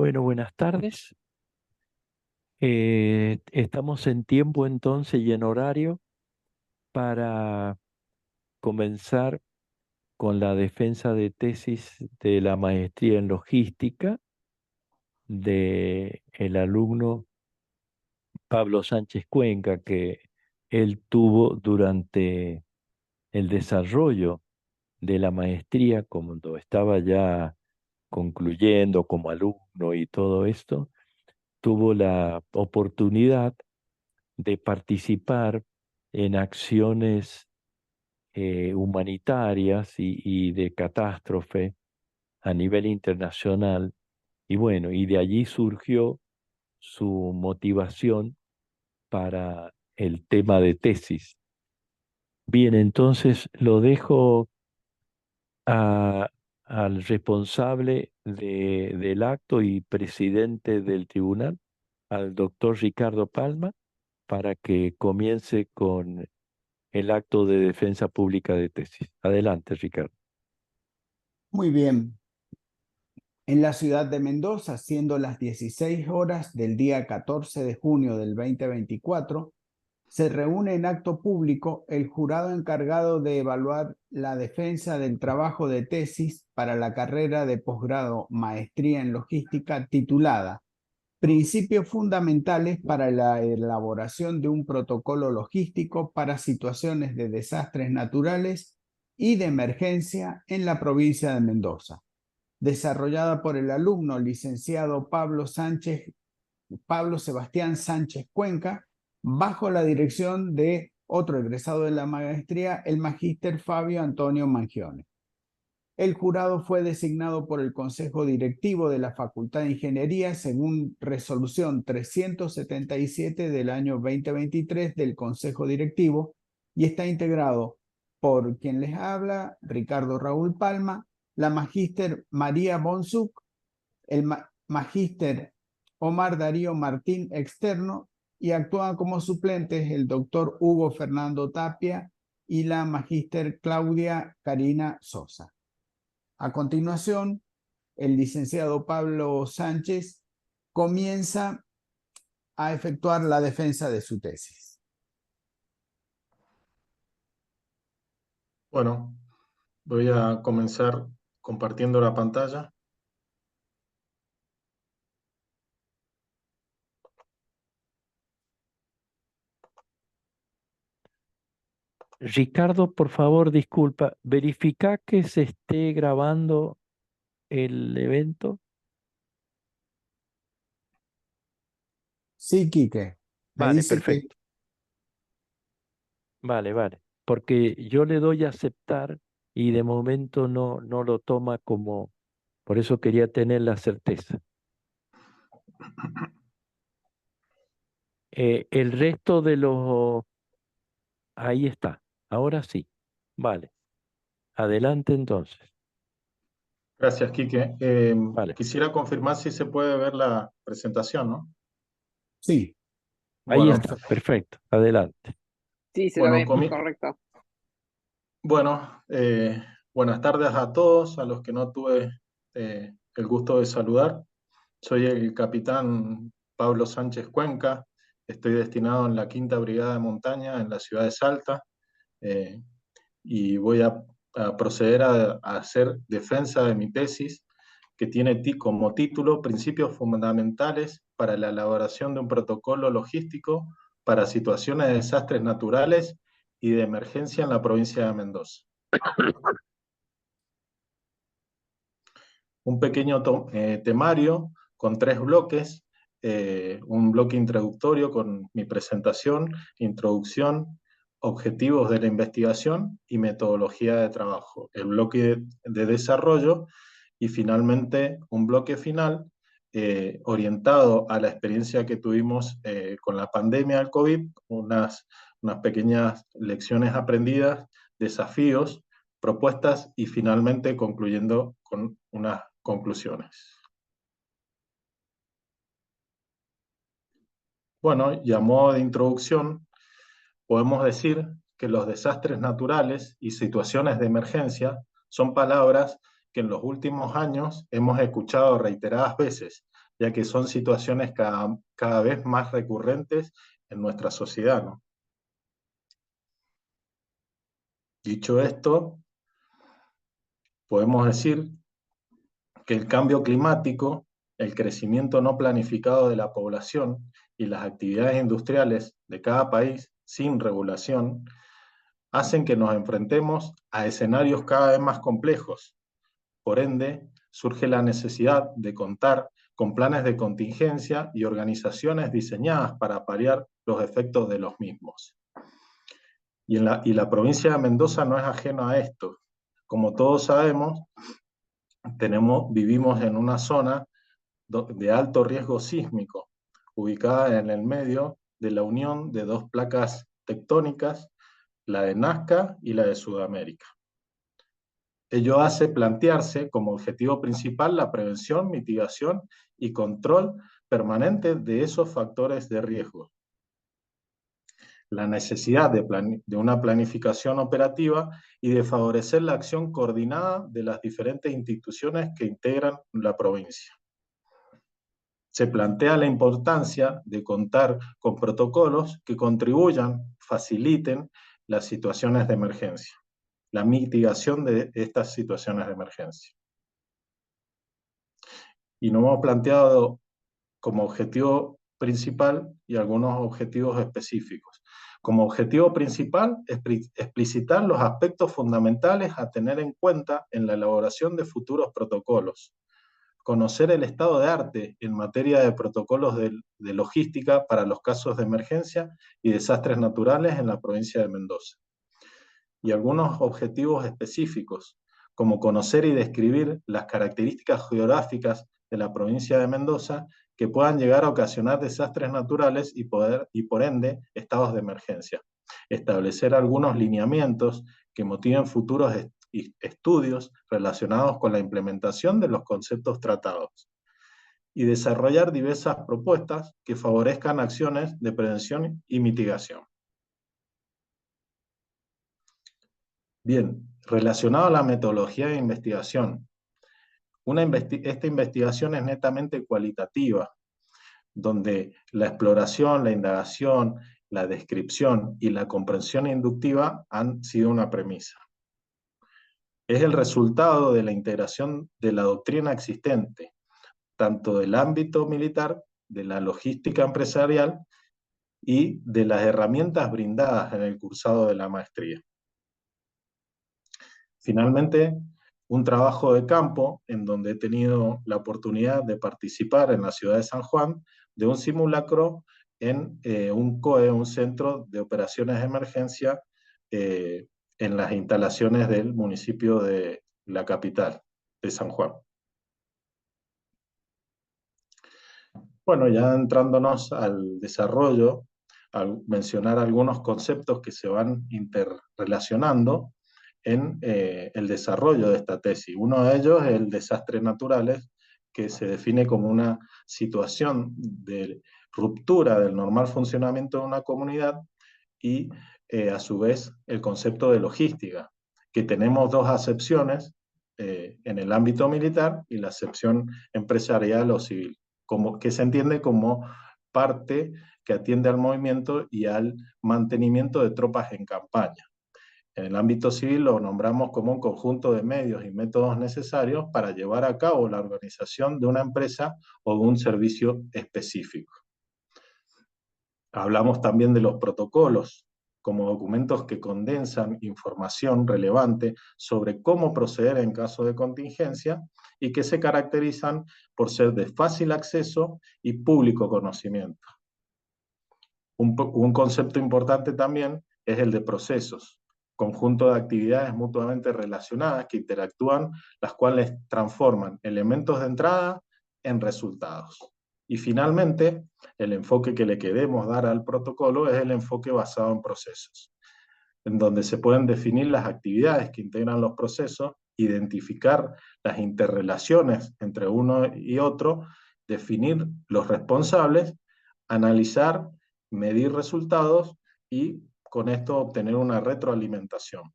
Bueno, buenas tardes. Estamos en tiempo entonces y en horario para comenzar con la defensa de tesis de la maestría en logística de el alumno Pablo Sánchez Cuenca, que él tuvo durante el desarrollo de la maestría, cuando estaba ya concluyendo como alumno y todo esto, tuvo la oportunidad de participar en acciones humanitarias y de catástrofe a nivel internacional. Y bueno, y de allí surgió su motivación para el tema de tesis. Bien, entonces lo dejo a- al responsable del acto y presidente del tribunal, al doctor Ricardo Palma, para que comience con el acto de defensa pública de tesis. Adelante, Ricardo. Muy bien. En la ciudad de Mendoza, siendo las 16 horas del día 14 de junio del 2024, se reúne en acto público el jurado encargado de evaluar la defensa del trabajo de tesis para la carrera de posgrado Maestría en Logística titulada Principios fundamentales para la elaboración de un protocolo logístico para situaciones de desastres naturales y de emergencia en la provincia de Mendoza, desarrollada por el alumno licenciado Pablo Sebastián Sánchez Cuenca, bajo la dirección de otro egresado de la maestría, el magíster Fabio Antonio Mangione. El jurado fue designado por el Consejo Directivo de la Facultad de Ingeniería según resolución 377 del año 2023 del Consejo Directivo y está integrado por quien les habla, Ricardo Raúl Palma, la magíster María Bonsuc, el magíster Omar Darío Martín Externo y actúan como suplentes el doctor Hugo Fernando Tapia y la magíster Claudia Karina Sosa. A continuación, el licenciado Pablo Sánchez comienza a efectuar la defensa de su tesis. Bueno, voy a comenzar compartiendo la pantalla. Ricardo, por favor, disculpa, verifica que se esté grabando el evento. Sí, Quique. Me Vale, dice que perfecto. Vale, vale. Porque yo le doy a aceptar y de momento no lo toma como, por eso quería tener la certeza. El resto de los, ahí está. Ahora sí. Vale. Adelante entonces. Gracias, Quique. Vale. Quisiera confirmar si se puede ver la presentación, ¿no? sí. Ahí Bueno, está. Perfecto. Adelante. Sí, se lo bueno, ve, correcto. bueno, buenas tardes a todos, a los que no tuve el gusto de saludar. Soy el capitán Pablo Sánchez Cuenca. Estoy destinado en la Quinta Brigada de Montaña en la ciudad de Salta. Y voy a proceder a hacer defensa de mi tesis, que tiene como título Principios fundamentales para la elaboración de un protocolo logístico para situaciones de desastres naturales y de emergencia en la provincia de Mendoza. Un pequeño temario con 3 bloques, un bloque introductorio con mi presentación, introducción, objetivos de la investigación y metodología de trabajo, el bloque de desarrollo y finalmente un bloque final orientado a la experiencia que tuvimos con la pandemia del COVID, unas pequeñas lecciones aprendidas, desafíos, propuestas y finalmente concluyendo con unas conclusiones. Bueno, y a modo de introducción, podemos decir que los desastres naturales y situaciones de emergencia son palabras que en los últimos años hemos escuchado reiteradas veces, ya que son situaciones cada vez más recurrentes en nuestra sociedad, ¿no? Dicho esto, podemos decir que el cambio climático, el crecimiento no planificado de la población y las actividades industriales de cada país sin regulación hacen que nos enfrentemos a escenarios cada vez más complejos. Por ende, surge la necesidad de contar con planes de contingencia y organizaciones diseñadas para paliar los efectos de los mismos. Y la provincia de Mendoza no es ajena a esto. Como todos sabemos, vivimos en una zona de alto riesgo sísmico, ubicada en el medio de la unión de dos placas tectónicas, la de Nazca y la de Sudamérica. Ello hace plantearse como objetivo principal la prevención, mitigación y control permanente de esos factores de riesgo. La necesidad de una planificación operativa y de favorecer la acción coordinada de las diferentes instituciones que integran la provincia. Se plantea la importancia de contar con protocolos que contribuyan, faciliten las situaciones de emergencia, la mitigación de estas situaciones de emergencia. Y nos hemos planteado como objetivo principal y algunos objetivos específicos. Como objetivo principal, explicitar los aspectos fundamentales a tener en cuenta en la elaboración de futuros protocolos. Conocer el estado de arte en materia de protocolos de logística para los casos de emergencia y desastres naturales en la provincia de Mendoza. Y algunos objetivos específicos, como conocer y describir las características geográficas de la provincia de Mendoza que puedan llegar a ocasionar desastres naturales y por ende estados de emergencia. Establecer algunos lineamientos que motiven futuros estudios relacionados con la implementación de los conceptos tratados. Y desarrollar diversas propuestas que favorezcan acciones de prevención y mitigación. Bien, relacionado a la metodología de investigación. Esta investigación es netamente cualitativa, donde la exploración, la indagación, la descripción y la comprensión inductiva han sido una premisa. Es el resultado de la integración de la doctrina existente, tanto del ámbito militar, de la logística empresarial y de las herramientas brindadas en el cursado de la maestría. Finalmente, un trabajo de campo en donde he tenido la oportunidad de participar en la ciudad de San Juan de un simulacro en un COE, un centro de operaciones de emergencia en las instalaciones del municipio de la capital, de San Juan. Bueno, ya entrándonos al desarrollo, al mencionar algunos conceptos que se van interrelacionando en el desarrollo de esta tesis. Uno de ellos es el desastres naturales, que se define como una situación de ruptura del normal funcionamiento de una comunidad y a su vez el concepto de logística, que tenemos dos acepciones en el ámbito militar y la acepción empresarial o civil, que se entiende como parte que atiende al movimiento y al mantenimiento de tropas en campaña. En el ámbito civil lo nombramos como un conjunto de medios y métodos necesarios para llevar a cabo la organización de una empresa o de un servicio específico. Hablamos también de los protocolos, como documentos que condensan información relevante sobre cómo proceder en caso de contingencia y que se caracterizan por ser de fácil acceso y público conocimiento. Un concepto importante también es el de procesos, conjunto de actividades mutuamente relacionadas que interactúan, las cuales transforman elementos de entrada en resultados. Y finalmente, el enfoque que le queremos dar al protocolo es el enfoque basado en procesos, en donde se pueden definir las actividades que integran los procesos, identificar las interrelaciones entre uno y otro, definir los responsables, analizar, medir resultados y con esto obtener una retroalimentación.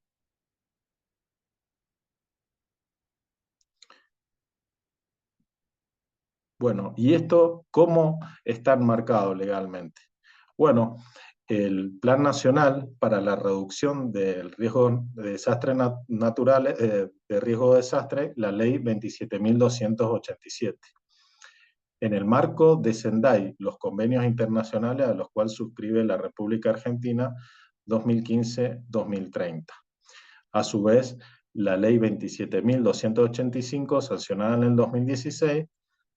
Bueno, ¿y esto cómo está enmarcado legalmente? Bueno, el Plan Nacional para la Reducción del Riesgo de Desastres Naturales, de Riesgo de Desastre, la Ley 27.287. En el marco de Sendai, los convenios internacionales a los cuales suscribe la República Argentina 2015-2030. A su vez, la Ley 27.285, sancionada en el 2016,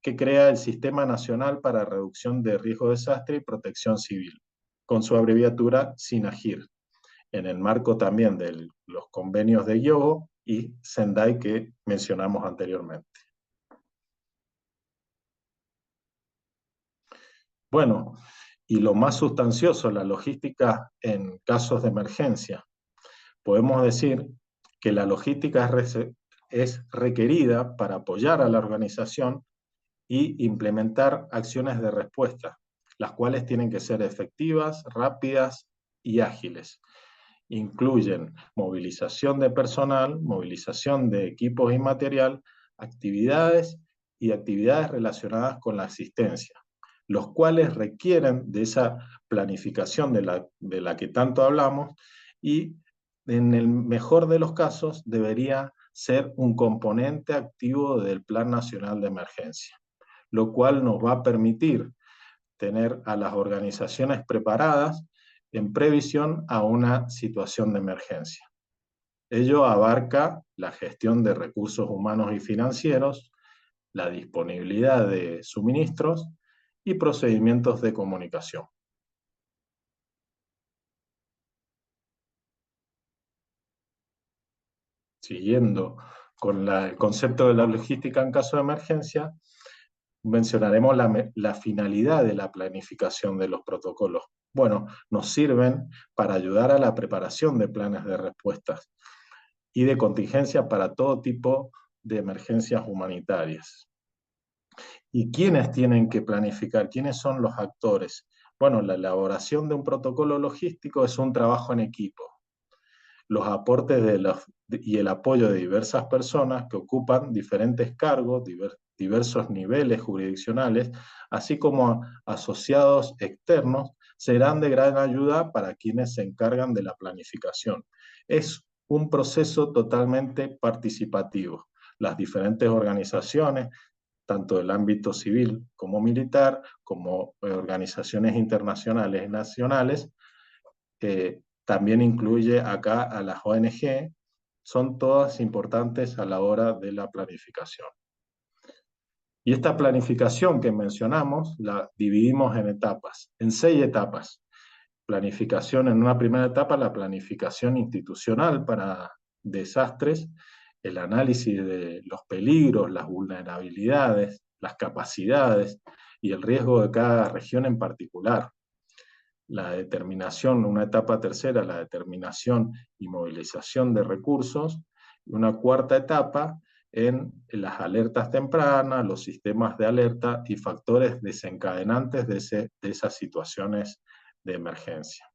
que crea el Sistema Nacional para Reducción de Riesgo de Desastre y Protección Civil, con su abreviatura SINAGIR, en el marco también de los convenios de Hyogo y Sendai que mencionamos anteriormente. Bueno, y lo más sustancioso, la logística en casos de emergencia. Podemos decir que la logística es requerida para apoyar a la organización y implementar acciones de respuesta, las cuales tienen que ser efectivas, rápidas y ágiles. Incluyen movilización de personal, movilización de equipos y material, actividades y actividades relacionadas con la asistencia, los cuales requieren de esa planificación de la que tanto hablamos y en el mejor de los casos debería ser un componente activo del Plan Nacional de Emergencia, lo cual nos va a permitir tener a las organizaciones preparadas en previsión a una situación de emergencia. Ello abarca la gestión de recursos humanos y financieros, la disponibilidad de suministros y procedimientos de comunicación. Siguiendo con el concepto de la logística en caso de emergencia, mencionaremos la finalidad de la planificación de los protocolos. Bueno, nos sirven para ayudar a la preparación de planes de respuestas y de contingencia para todo tipo de emergencias humanitarias. ¿Y quiénes tienen que planificar? ¿Quiénes son los actores? Bueno, la elaboración de un protocolo logístico es un trabajo en equipo. Los aportes y el apoyo de diversas personas que ocupan diferentes cargos, diversos niveles jurisdiccionales, así como asociados externos, serán de gran ayuda para quienes se encargan de la planificación. Es un proceso totalmente participativo. Las diferentes organizaciones, tanto del ámbito civil como militar, como organizaciones internacionales y nacionales, también incluye acá a las ONG, son todas importantes a la hora de la planificación. Y esta planificación que mencionamos la dividimos en etapas, en 6 etapas. Planificación en una primera etapa, la planificación institucional para desastres, el análisis de los peligros, las vulnerabilidades, las capacidades y el riesgo de cada región en particular. La determinación, una etapa tercera, la determinación y movilización de recursos, y una cuarta etapa en las alertas tempranas, los sistemas de alerta y factores desencadenantes de esas situaciones de emergencia.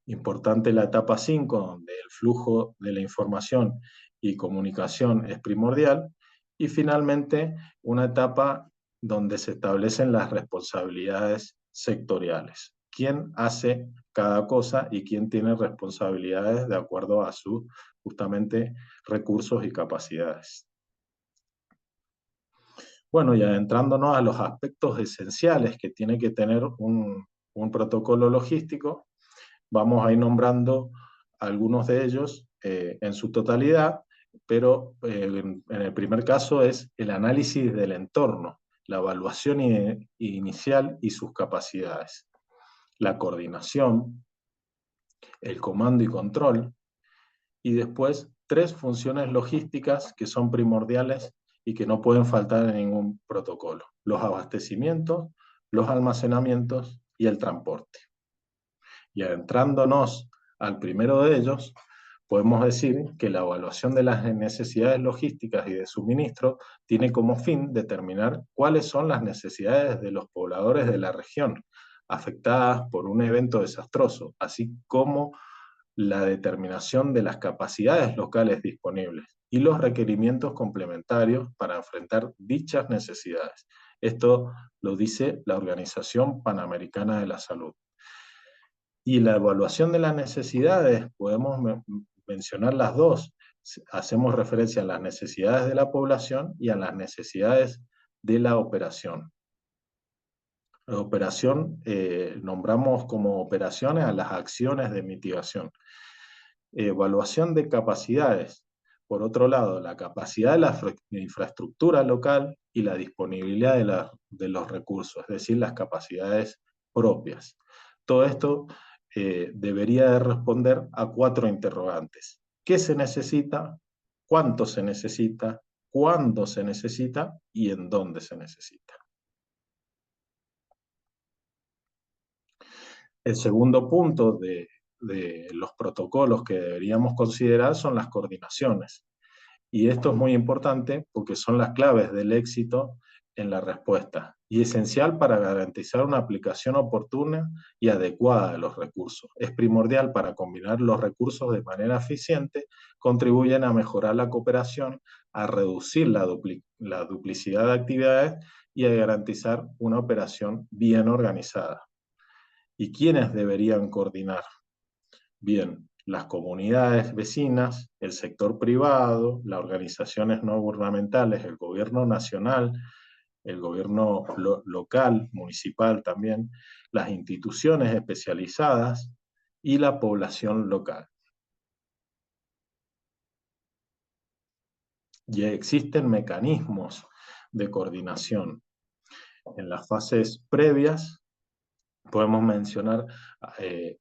Importante la etapa 5, donde el flujo de la información y comunicación es primordial, y finalmente una etapa donde se establecen las responsabilidades sectoriales. ¿Quién hace cada cosa y quién tiene responsabilidades de acuerdo a sus, justamente, recursos y capacidades? Bueno, y adentrándonos a los aspectos esenciales que tiene que tener un protocolo logístico, vamos a ir nombrando algunos de ellos en su totalidad, pero en el primer caso es el análisis del entorno, la evaluación inicial y sus capacidades, la coordinación, el comando y control, y después 3 funciones logísticas que son primordiales y que no pueden faltar en ningún protocolo: los abastecimientos, los almacenamientos y el transporte. Y adentrándonos al primero de ellos, podemos decir que la evaluación de las necesidades logísticas y de suministro tiene como fin determinar cuáles son las necesidades de los pobladores de la región afectadas por un evento desastroso, así como la determinación de las capacidades locales disponibles, y los requerimientos complementarios para enfrentar dichas necesidades. Esto lo dice la Organización Panamericana de la Salud. Y la evaluación de las necesidades, podemos mencionar las dos. Hacemos referencia a las necesidades de la población y a las necesidades de la operación. La operación, nombramos como operaciones a las acciones de mitigación. Evaluación de capacidades. Por otro lado, la capacidad de la infraestructura local y la disponibilidad de los recursos, es decir, las capacidades propias. Todo esto debería de responder a 4 interrogantes. ¿Qué se necesita? ¿Cuánto se necesita? ¿Cuándo se necesita? ¿Y en dónde se necesita? El segundo punto de los protocolos que deberíamos considerar son las coordinaciones. Y esto es muy importante porque son las claves del éxito en la respuesta y esencial para garantizar una aplicación oportuna y adecuada de los recursos. Es primordial para combinar los recursos de manera eficiente, contribuyen a mejorar la cooperación, a reducir la duplicidad de actividades y a garantizar una operación bien organizada. ¿Y quiénes deberían coordinar? Bien, las comunidades vecinas, el sector privado, las organizaciones no gubernamentales, el gobierno nacional, el gobierno local, municipal también, las instituciones especializadas y la población local. Y existen mecanismos de coordinación. En las fases previas podemos mencionar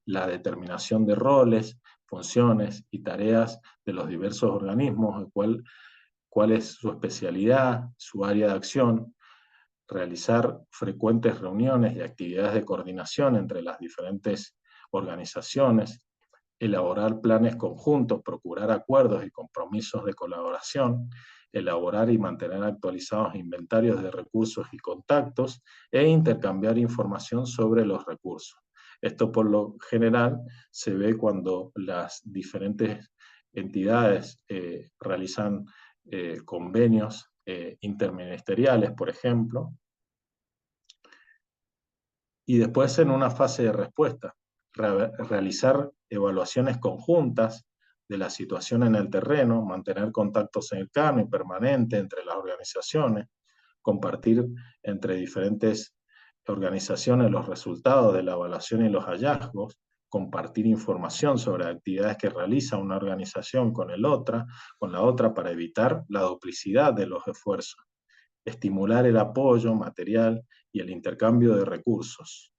la determinación de roles, funciones y tareas de los diversos organismos, cuál es su especialidad, su área de acción, realizar frecuentes reuniones y actividades de coordinación entre las diferentes organizaciones, elaborar planes conjuntos, procurar acuerdos y compromisos de colaboración, elaborar y mantener actualizados inventarios de recursos y contactos, e intercambiar información sobre los recursos. Esto por lo general se ve cuando las diferentes entidades realizan convenios interministeriales, por ejemplo, y después en una fase de respuesta, realizar evaluaciones conjuntas de la situación en el terreno, mantener contacto cercano y permanente entre las organizaciones, compartir entre diferentes organizaciones los resultados de la evaluación y los hallazgos, compartir información sobre actividades que realiza una organización con la otra para evitar la duplicidad de los esfuerzos, estimular el apoyo material y el intercambio de recursos.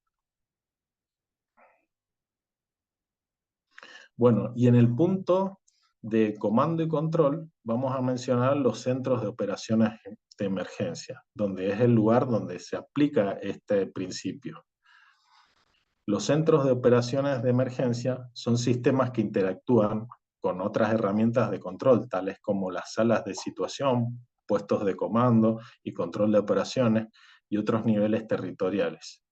Bueno, y en el punto de comando y control vamos a mencionar los centros de operaciones de emergencia, donde es el lugar donde se aplica este principio. Los centros de operaciones de emergencia son sistemas que interactúan con otras herramientas de control, tales como las salas de situación, puestos de comando y control de operaciones y otros niveles territoriales,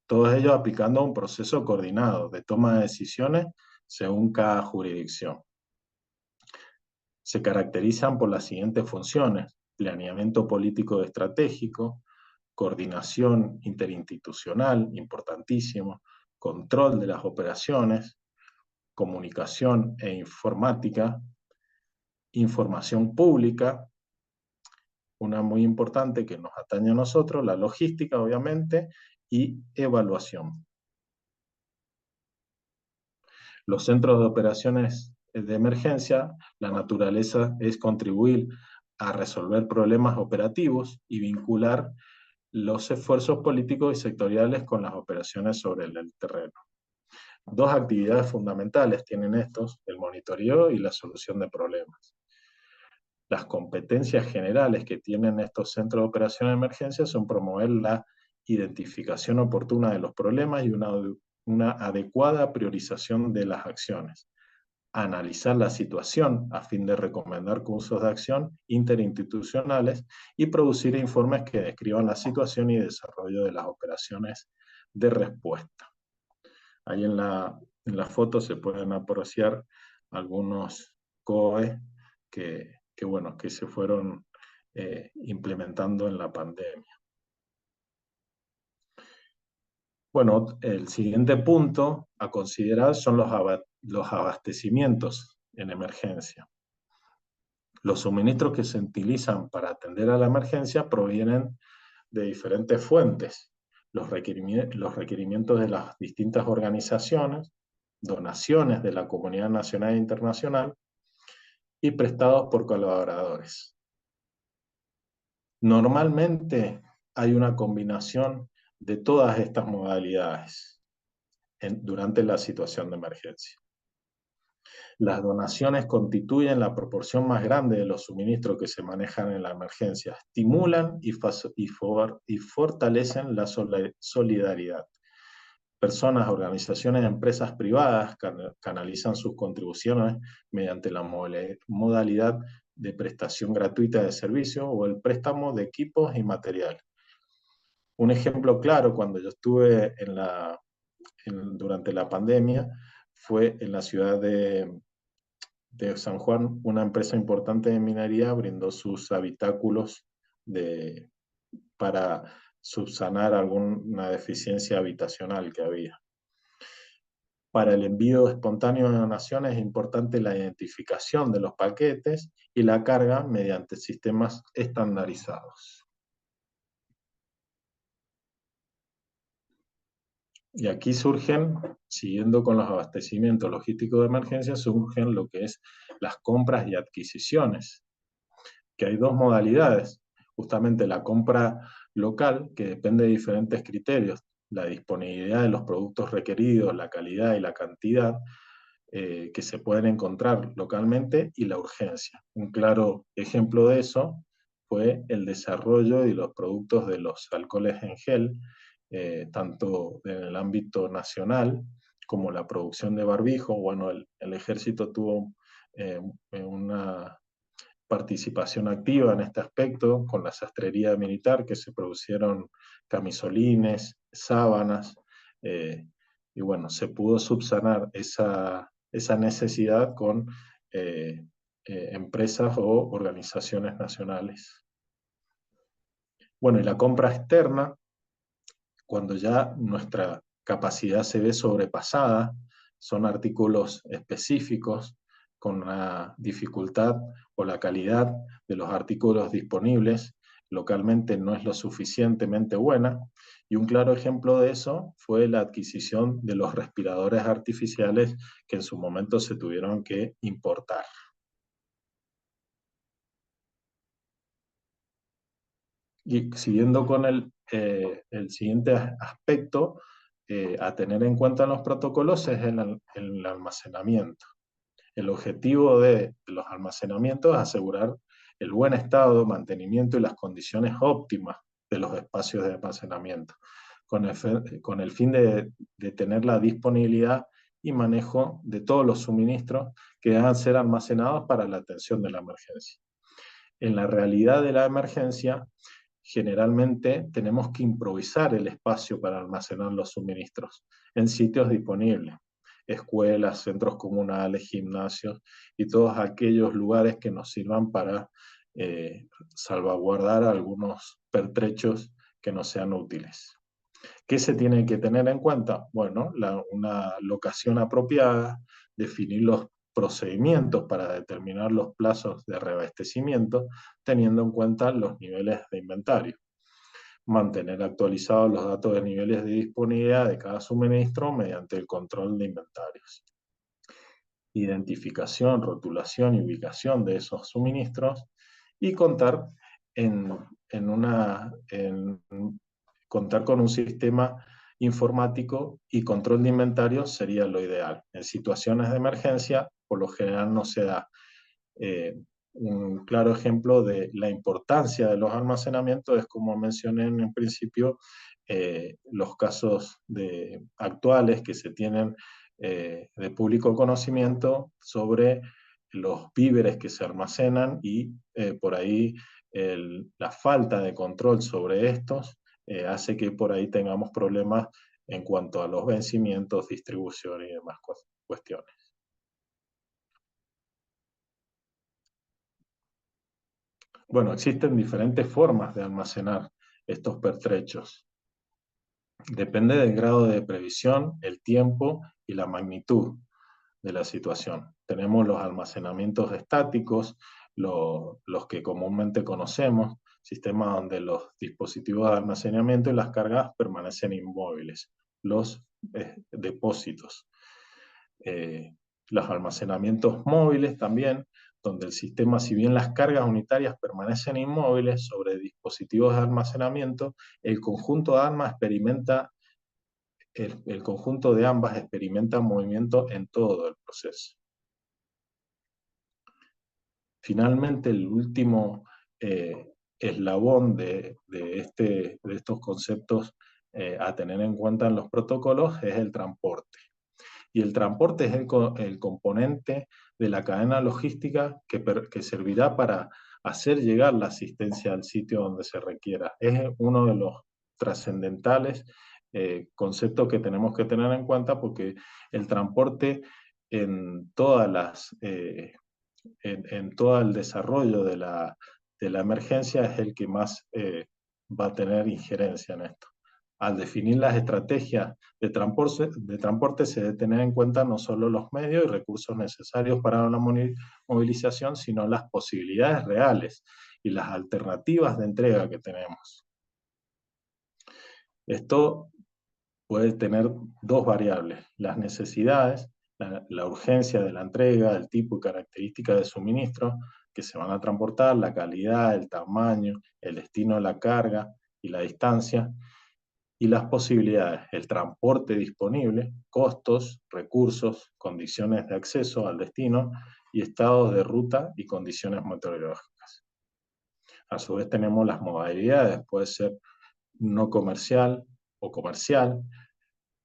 todos ellos aplicando un proceso coordinado de toma de decisiones según cada jurisdicción. Se caracterizan por las siguientes funciones: planeamiento político estratégico, coordinación interinstitucional, importantísimo, control de las operaciones, comunicación e informática, información pública, una muy importante que nos atañe a nosotros, la logística, obviamente, y evaluación. Los centros de operaciones de emergencia, la naturaleza es contribuir a resolver problemas operativos y vincular los esfuerzos políticos y sectoriales con las operaciones sobre el terreno. 2 actividades fundamentales tienen estos: el monitoreo y la solución de problemas. Las competencias generales que tienen estos centros de operación de emergencia son promover la identificación oportuna de los problemas y una adecuada priorización de las acciones, analizar la situación a fin de recomendar cursos de acción interinstitucionales y producir informes que describan la situación y desarrollo de las operaciones de respuesta. Ahí en la foto se pueden apreciar algunos COE que se fueron implementando en la pandemia. Bueno, el siguiente punto a considerar son los abastecimientos en emergencia. Los suministros que se utilizan para atender a la emergencia provienen de diferentes fuentes. Los requerimientos de las distintas organizaciones, donaciones de la comunidad nacional e internacional y prestados por colaboradores. Normalmente hay una combinación de todas estas modalidades durante la situación de emergencia. Las donaciones constituyen la proporción más grande de los suministros que se manejan en la emergencia, estimulan y fortalecen la solidaridad. Personas, organizaciones, empresas privadas canalizan sus contribuciones mediante la modalidad de prestación gratuita de servicios o el préstamo de equipos y materiales. Un ejemplo claro, cuando yo estuve durante la pandemia, fue en la ciudad de San Juan. Una empresa importante de minería brindó sus habitáculos para subsanar alguna deficiencia habitacional que había. Para el envío espontáneo de donaciones es importante la identificación de los paquetes y la carga mediante sistemas estandarizados. Y aquí surgen, siguiendo con los abastecimientos logísticos de emergencia, surgen lo que es las compras y adquisiciones, que hay dos modalidades. Justamente la compra local, que depende de diferentes criterios, la disponibilidad de los productos requeridos, la calidad y la cantidad que se pueden encontrar localmente, y la urgencia. Un claro ejemplo de eso fue el desarrollo de los productos de los alcoholes en gel, tanto en el ámbito nacional como la producción de barbijo. Bueno, el ejército tuvo una participación activa en este aspecto, con la sastrería militar, que se producieron camisolines, sábanas, y bueno, se pudo subsanar esa necesidad con empresas o organizaciones nacionales. Bueno, y la compra externa, cuando ya nuestra capacidad se ve sobrepasada, son artículos específicos con la dificultad o la calidad de los artículos disponibles localmente no es lo suficientemente buena, y un claro ejemplo de eso fue la adquisición de los respiradores artificiales que en su momento se tuvieron que importar. Y siguiendo con el siguiente aspecto a tener en cuenta en los protocolos es el almacenamiento. El objetivo de los almacenamientos es asegurar el buen estado, mantenimiento y las condiciones óptimas de los espacios de almacenamiento, con el fin de tener la disponibilidad y manejo de todos los suministros que deban ser almacenados para la atención de la emergencia. En la realidad de la emergencia, generalmente tenemos que improvisar el espacio para almacenar los suministros en sitios disponibles, escuelas, centros comunales, gimnasios y todos aquellos lugares que nos sirvan para salvaguardar algunos pertrechos que no sean útiles. ¿Qué se tiene que tener en cuenta? Bueno, una locación apropiada, definir los procedimientos para determinar los plazos de reabastecimiento, teniendo en cuenta los niveles de inventario. Mantener actualizados los datos de niveles de disponibilidad de cada suministro mediante el control de inventarios. Identificación, rotulación y ubicación de esos suministros, y contar contar con un sistema informático y control de inventario sería lo ideal. En situaciones de emergencia, por lo general no se da. Un claro ejemplo de la importancia de los almacenamientos es, como mencioné en el principio, los casos actuales que se tienen de público conocimiento sobre los víveres que se almacenan y por ahí la falta de control sobre estos hace que por ahí tengamos problemas en cuanto a los vencimientos, distribución y demás cuestiones. Bueno, existen diferentes formas de almacenar estos pertrechos. Depende del grado de previsión, el tiempo y la magnitud de la situación. Tenemos los almacenamientos estáticos, los que comúnmente conocemos, sistemas donde los dispositivos de almacenamiento y las cargas permanecen inmóviles, los depósitos. Los almacenamientos móviles también, donde el sistema, si bien las cargas unitarias permanecen inmóviles sobre dispositivos de almacenamiento, el conjunto de ambas experimenta movimiento en todo el proceso. Finalmente, el último eslabón de estos conceptos a tener en cuenta en los protocolos es el transporte. Y el transporte es el componente de la cadena logística que servirá para hacer llegar la asistencia al sitio donde se requiera. Es uno de los trascendentales conceptos que tenemos que tener en cuenta, porque el transporte en todo el desarrollo de la emergencia es el que más va a tener injerencia en esto. Al definir las estrategias de transporte se debe tener en cuenta no solo los medios y recursos necesarios para una movilización, sino las posibilidades reales y las alternativas de entrega que tenemos. Esto puede tener dos variables: las necesidades, la urgencia de la entrega, el tipo y características de suministro que se van a transportar, la calidad, el tamaño, el destino de la carga y la distancia, y las posibilidades, el transporte disponible, costos, recursos, condiciones de acceso al destino y estados de ruta y condiciones meteorológicas. A su vez tenemos las modalidades, puede ser no comercial o comercial.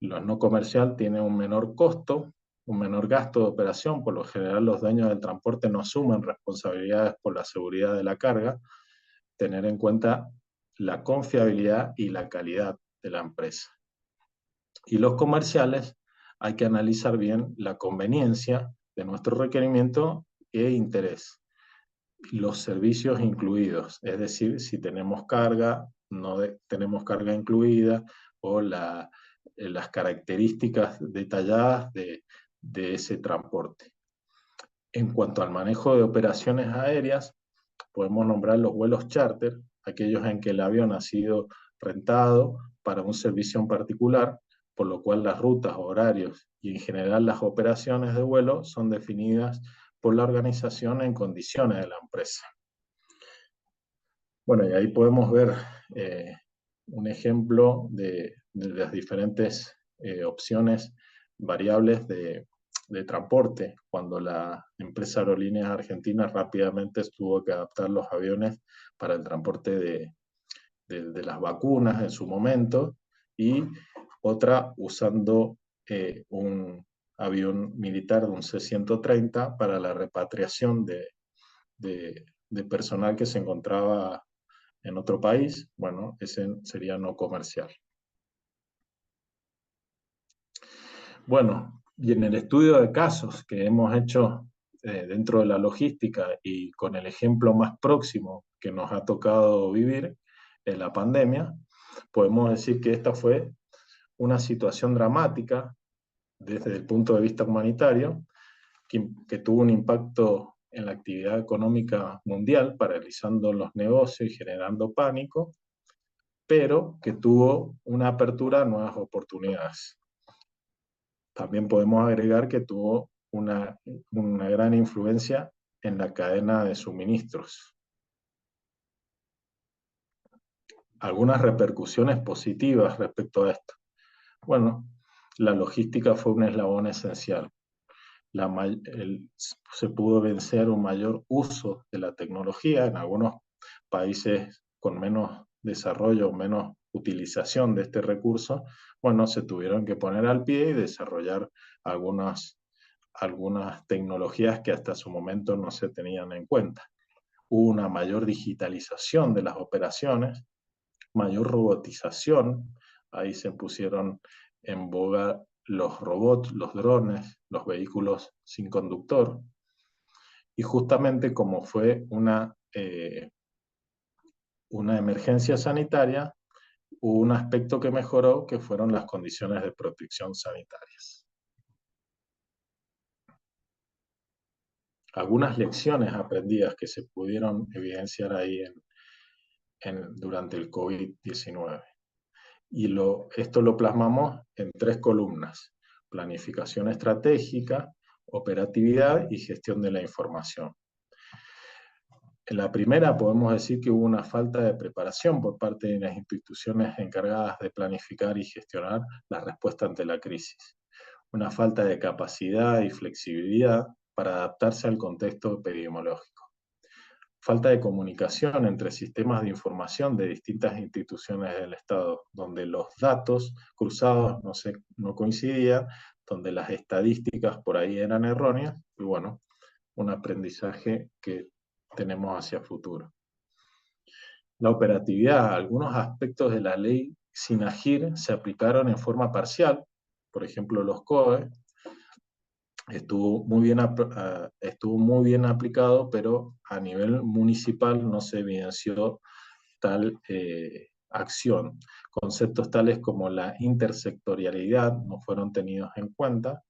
Los no comercial tienen un menor costo, un menor gasto de operación. Por lo general, los dueños del transporte no asumen responsabilidades por la seguridad de la carga. Tener en cuenta la confiabilidad y la calidad de la empresa. Y los comerciales, hay que analizar bien la conveniencia de nuestro requerimiento e interés. Los servicios incluidos, es decir, si tenemos carga, no tenemos carga incluida, o las características detalladas de ese transporte. En cuanto al manejo de operaciones aéreas, podemos nombrar los vuelos charter, aquellos en que el avión ha sido rentado para un servicio en particular, por lo cual las rutas, horarios y en general las operaciones de vuelo son definidas por la organización en condiciones de la empresa. Bueno, y ahí podemos ver un ejemplo de las diferentes opciones variables de transporte, cuando la empresa Aerolíneas Argentinas rápidamente tuvo que adaptar los aviones para el transporte de las vacunas en su momento, y otra usando un avión militar de un C-130 para la repatriación de personal que se encontraba en otro país. Bueno, ese sería no comercial. Bueno, y en el estudio de casos que hemos hecho dentro de la logística y con el ejemplo más próximo que nos ha tocado vivir, en la pandemia, podemos decir que esta fue una situación dramática desde el punto de vista humanitario, que tuvo un impacto en la actividad económica mundial, paralizando los negocios y generando pánico, pero que tuvo una apertura a nuevas oportunidades. También podemos agregar que tuvo una gran influencia en la cadena de suministros. Algunas repercusiones positivas respecto a esto. Bueno, la logística fue un eslabón esencial. Se pudo vencer un mayor uso de la tecnología en algunos países con menos desarrollo, menos utilización de este recurso. Bueno, se tuvieron que poner al pie y desarrollar algunas tecnologías que hasta su momento no se tenían en cuenta. Hubo una mayor digitalización de las operaciones, mayor robotización. Ahí se pusieron en boga los robots, los drones, los vehículos sin conductor. Y justamente como fue una una emergencia sanitaria, hubo un aspecto que mejoró, que fueron las condiciones de protección sanitarias. Algunas lecciones aprendidas que se pudieron evidenciar ahí durante el COVID-19. Y esto lo plasmamos en 3 columnas: planificación estratégica, operatividad y gestión de la información. En la primera podemos decir que hubo una falta de preparación por parte de las instituciones encargadas de planificar y gestionar la respuesta ante la crisis. Una falta de capacidad y flexibilidad para adaptarse al contexto epidemiológico. Falta de comunicación entre sistemas de información de distintas instituciones del Estado, donde los datos cruzados no coincidían, donde las estadísticas por ahí eran erróneas, y bueno, un aprendizaje que tenemos hacia futuro. La operatividad: algunos aspectos de la ley SINAGIR se aplicaron en forma parcial, por ejemplo los COE, estuvo muy bien aplicado, pero a nivel municipal no se evidenció tal acción. Conceptos tales como la intersectorialidad no fueron tenidos en cuenta,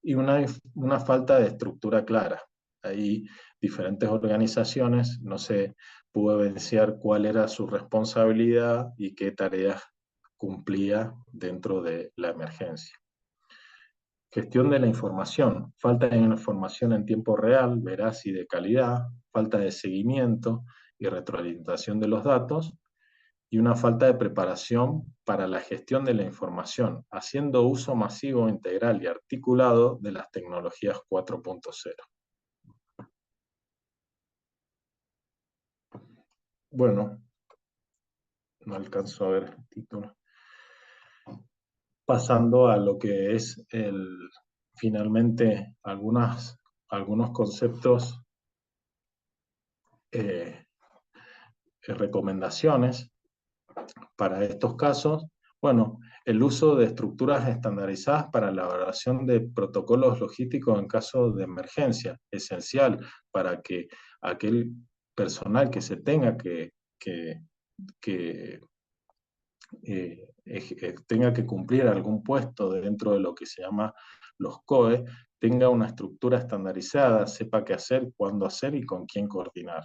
y una falta de estructura clara. Hay diferentes organizaciones, no se pudo evidenciar cuál era su responsabilidad y qué tareas cumplía dentro de la emergencia. Gestión de la información: falta de información en tiempo real, veraz y de calidad, falta de seguimiento y retroalimentación de los datos, y una falta de preparación para la gestión de la información, haciendo uso masivo, integral y articulado de las tecnologías 4.0. Bueno, no alcanzo a ver el título. Pasando a lo que es finalmente algunos conceptos, recomendaciones para estos casos. Bueno, el uso de estructuras estandarizadas para la elaboración de protocolos logísticos en caso de emergencia, esencial para que aquel personal que se tenga que tenga que cumplir algún puesto dentro de lo que se llama los COE, tenga una estructura estandarizada, sepa qué hacer, cuándo hacer y con quién coordinar.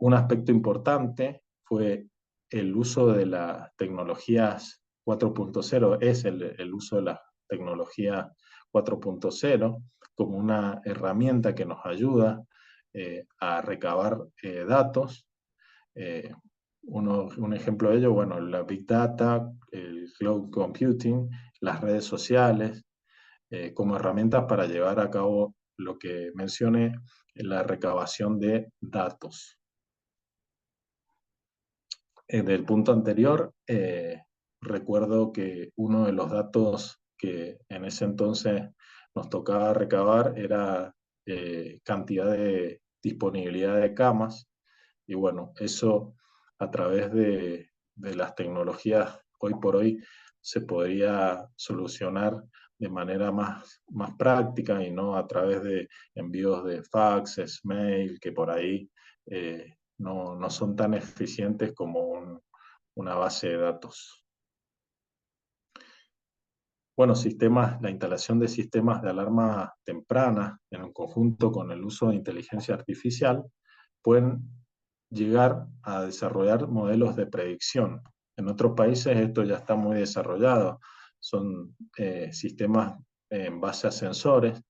Un aspecto importante fue el uso de las tecnologías 4.0, es el uso de las tecnologías 4.0 como una herramienta que nos ayuda a recabar datos. Un ejemplo de ello, bueno, la Big Data, el Cloud Computing, las redes sociales, como herramientas para llevar a cabo lo que mencioné, la recabación de datos. Del punto anterior, recuerdo que uno de los datos que en ese entonces nos tocaba recabar era cantidad de disponibilidad de camas, y bueno, eso a través de las tecnologías hoy por hoy se podría solucionar de manera más práctica y no a través de envíos de faxes, mail, que por ahí no son tan eficientes como una base de datos. Bueno, la instalación de sistemas de alarma temprana en un conjunto con el uso de inteligencia artificial pueden llegar a desarrollar modelos de predicción. En otros países esto ya está muy desarrollado. Son sistemas en base a sensores,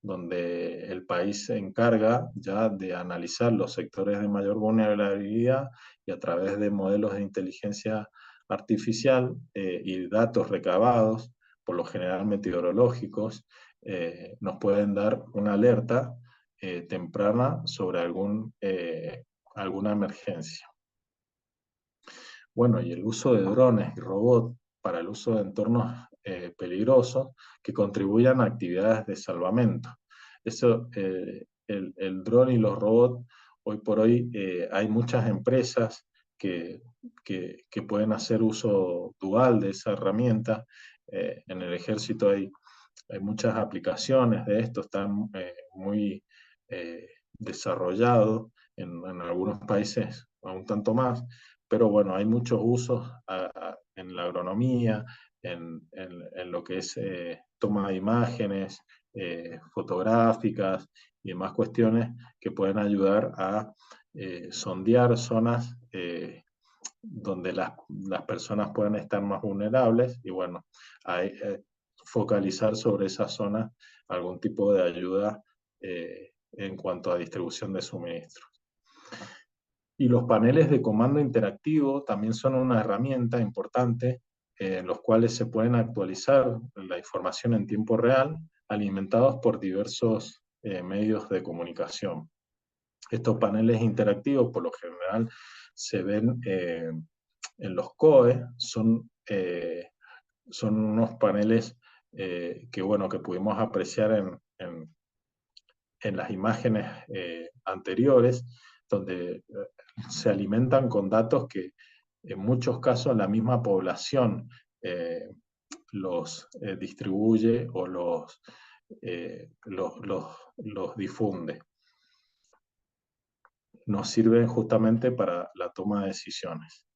donde el país se encarga ya de analizar los sectores de mayor vulnerabilidad y a través de modelos de inteligencia artificial y datos recabados, por lo general meteorológicos, nos pueden dar una alerta temprana sobre alguna emergencia. Bueno, y el uso de drones y robots para el uso de entornos peligrosos que contribuyan a actividades de salvamento. El dron y los robots, hoy por hoy hay muchas empresas que pueden hacer uso dual de esa herramienta. En el ejército hay muchas aplicaciones de esto, están muy desarrollados. En algunos países un tanto más, pero bueno, hay muchos usos en la agronomía, en lo que es toma de imágenes fotográficas y demás cuestiones que pueden ayudar a sondear zonas donde las personas pueden estar más vulnerables y bueno, focalizar sobre esas zonas algún tipo de ayuda en cuanto a distribución de suministros. Y los paneles de comando interactivo también son una herramienta importante en los cuales se pueden actualizar la información en tiempo real, alimentados por diversos medios de comunicación. Estos paneles interactivos, por lo general, se ven en los COE, son unos paneles que, bueno, que pudimos apreciar en las imágenes anteriores, donde se alimentan con datos que en muchos casos la misma población los distribuye o los difunde. Nos sirven justamente para la toma de decisiones.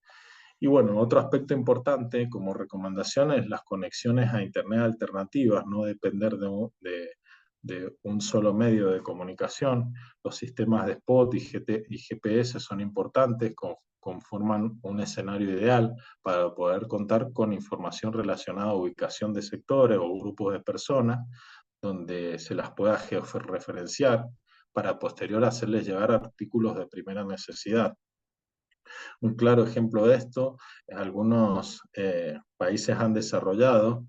Y bueno, otro aspecto importante como recomendación es las conexiones a Internet alternativas, no depender de un solo medio de comunicación. Los sistemas de spot y GPS son importantes, conforman un escenario ideal para poder contar con información relacionada a ubicación de sectores o grupos de personas, donde se las pueda georreferenciar para posterior hacerles llegar artículos de primera necesidad. Un claro ejemplo de esto, algunos países han desarrollado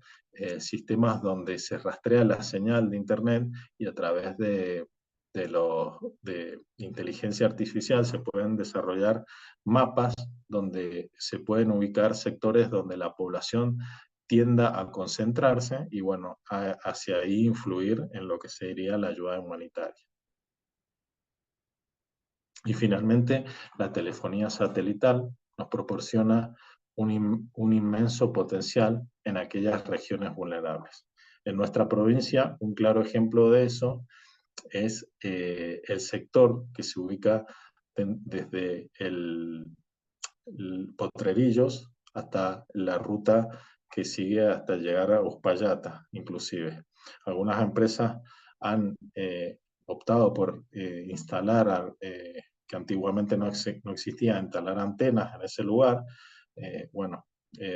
sistemas donde se rastrea la señal de Internet y a través de inteligencia artificial se pueden desarrollar mapas donde se pueden ubicar sectores donde la población tienda a concentrarse y bueno, hacia ahí influir en lo que sería la ayuda humanitaria. Y finalmente, la telefonía satelital nos proporciona un inmenso potencial en aquellas regiones vulnerables. En nuestra provincia, un claro ejemplo de eso es el sector que se ubica desde el Potrerillos hasta la ruta que sigue hasta llegar a Uspallata, inclusive. Algunas empresas han optado por instalar, que antiguamente no existía, instalar antenas en ese lugar. Bueno,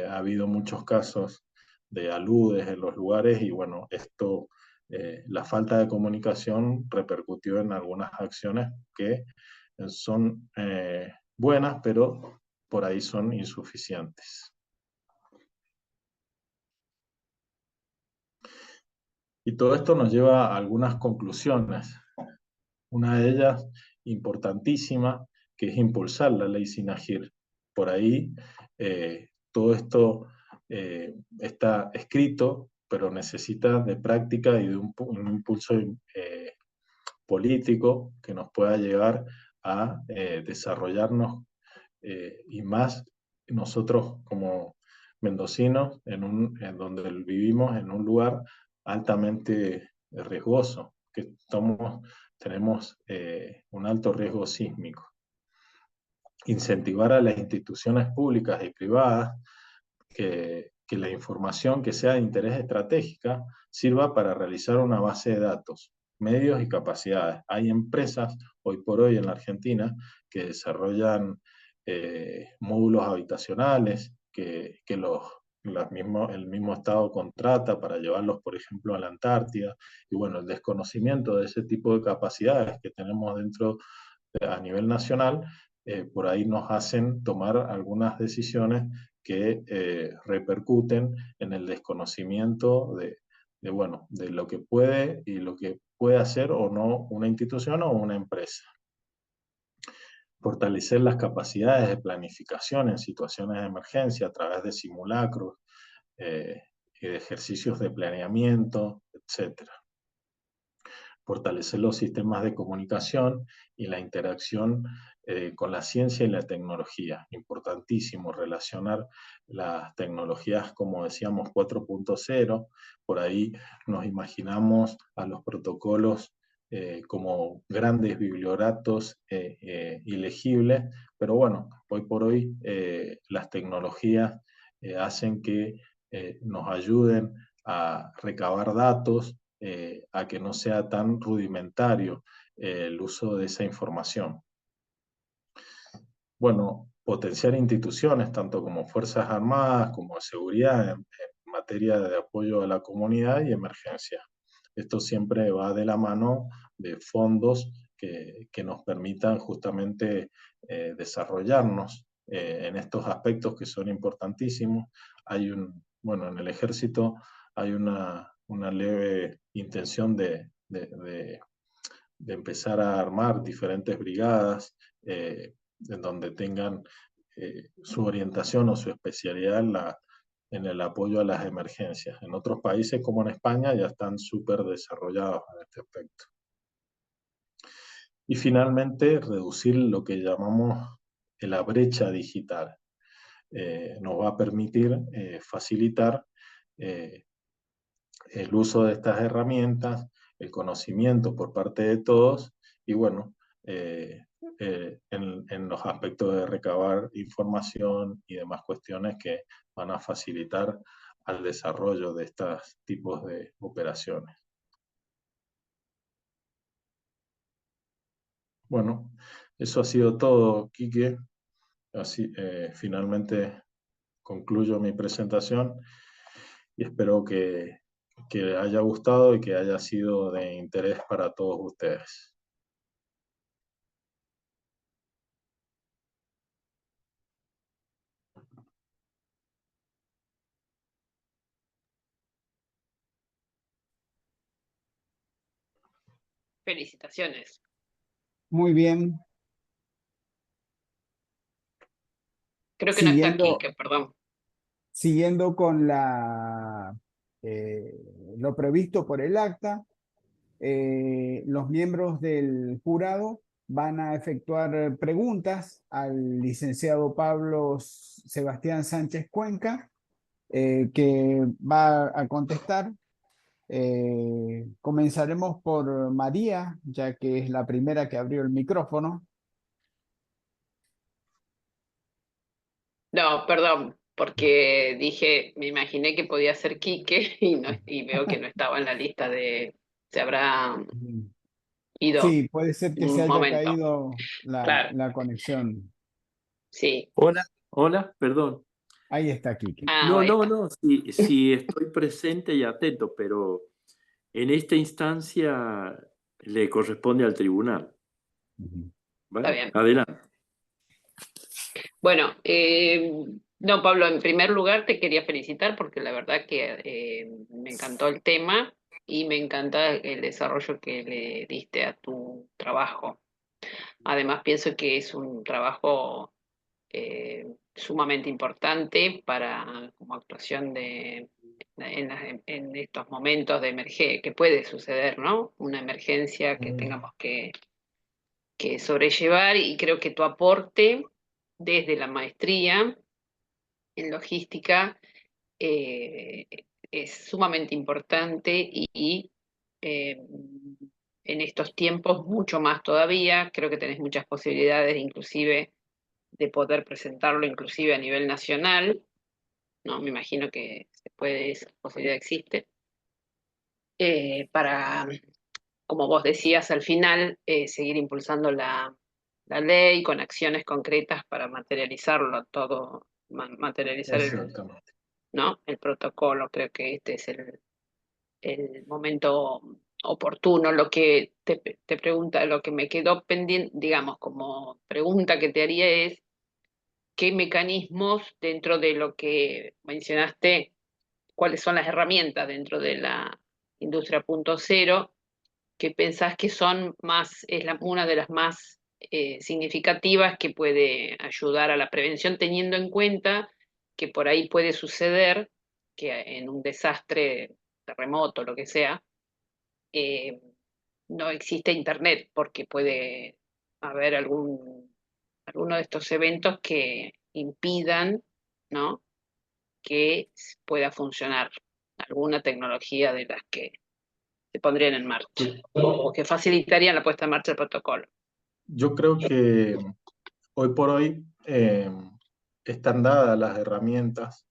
ha habido muchos casos de aludes en los lugares y bueno, esto, la falta de comunicación repercutió en algunas acciones que son buenas, pero por ahí son insuficientes. Y todo esto nos lleva a algunas conclusiones. Una de ellas, importantísima, que es impulsar la ley SINAGIR. Por ahí todo esto está escrito, pero necesita de práctica y de un impulso político que nos pueda llevar a desarrollarnos y más nosotros como mendocinos en donde vivimos en un lugar altamente riesgoso, que tenemos un alto riesgo sísmico. Incentivar a las instituciones públicas y privadas que la información que sea de interés estratégica sirva para realizar una base de datos, medios y capacidades. Hay empresas hoy por hoy en la Argentina que desarrollan módulos habitacionales que el mismo Estado contrata para llevarlos, por ejemplo, a la Antártida. Y bueno, el desconocimiento de ese tipo de capacidades que tenemos a nivel nacional, por ahí nos hacen tomar algunas decisiones que repercuten en el desconocimiento bueno, de lo que puede y lo que puede hacer o no una institución o una empresa. Fortalecer las capacidades de planificación en situaciones de emergencia a través de simulacros y de ejercicios de planeamiento, etc. Fortalecer los sistemas de comunicación y la interacción con la ciencia y la tecnología. Importantísimo relacionar las tecnologías, como decíamos, 4.0. Por ahí nos imaginamos a los protocolos como grandes biblioratos ilegibles, pero bueno, hoy por hoy las tecnologías hacen que nos ayuden a recabar datos, a que no sea tan rudimentario el uso de esa información. Bueno, potenciar instituciones, tanto como Fuerzas Armadas, como de seguridad, en materia de apoyo a la comunidad y emergencia. Esto siempre va de la mano de fondos que nos permitan justamente desarrollarnos en estos aspectos que son importantísimos. Bueno, en el ejército hay una leve intención de empezar a armar diferentes brigadas en donde tengan su orientación o su especialidad en el apoyo a las emergencias. En otros países, como en España, ya están súper desarrollados en este aspecto. Y finalmente, reducir lo que llamamos la brecha digital. Nos va a permitir facilitar el uso de estas herramientas, el conocimiento por parte de todos y bueno, en los aspectos de recabar información y demás cuestiones que van a facilitar al desarrollo de estos tipos de operaciones. Bueno, eso ha sido todo, Quique. Así, finalmente concluyo mi presentación y espero que haya gustado y que haya sido de interés para todos ustedes. Felicitaciones. Muy bien. Creo que no está aquí, Siguiendo, perdón. siguiendo con lo previsto por el acta, los miembros del jurado van a efectuar preguntas al licenciado Pablo Sebastián Sánchez Cuenca, que va a contestar. Comenzaremos por María, ya que es la primera que abrió el micrófono. No, perdón, porque dije, me imaginé que podía ser Quique y veo que no estaba en la lista de, se habrá ido Sí, puede ser que en se un haya momento. caído Claro, la conexión. sí. Hola, hola, perdón. Ahí está Kiki. Ahí está. No, sí estoy presente y atento, pero en esta instancia le corresponde al tribunal. Está ¿Vale? bien. Adelante. Bueno, no, Pablo, en primer lugar te quería felicitar porque la verdad que me encantó el tema y me encanta el desarrollo que le diste a tu trabajo. Además, pienso que es un trabajo sumamente importante para como actuación en estos momentos de emergencia que puede suceder, ¿no? Una emergencia que tengamos que sobrellevar y creo que tu aporte desde la maestría en logística eh, es sumamente importante y eh, en estos tiempos mucho más todavía. Creo que tenés muchas posibilidades inclusive de poder presentarlo inclusive a nivel nacional, ¿no? Me imagino que se puede, esa posibilidad existe, para, como vos decías al final, seguir impulsando la ley con acciones concretas para materializarlo todo, materializar Exactamente. ¿no? El protocolo. Creo que este es el momento oportuno. Lo que te pregunta, lo que me quedó pendiente, digamos, como pregunta que te haría es, ¿qué mecanismos dentro de lo que mencionaste, cuáles son las herramientas dentro de la industria 0.0 que pensás que son más, es una de las más significativas que puede ayudar a la prevención, teniendo en cuenta que por ahí puede suceder que en un desastre, terremoto, lo que sea, eh, no existe internet porque puede haber alguno de estos eventos que impidan, ¿no? Que pueda funcionar alguna tecnología de las que se pondrían en marcha o que facilitarían la puesta en marcha del protocolo. Yo creo que hoy por hoy están dadas las herramientas.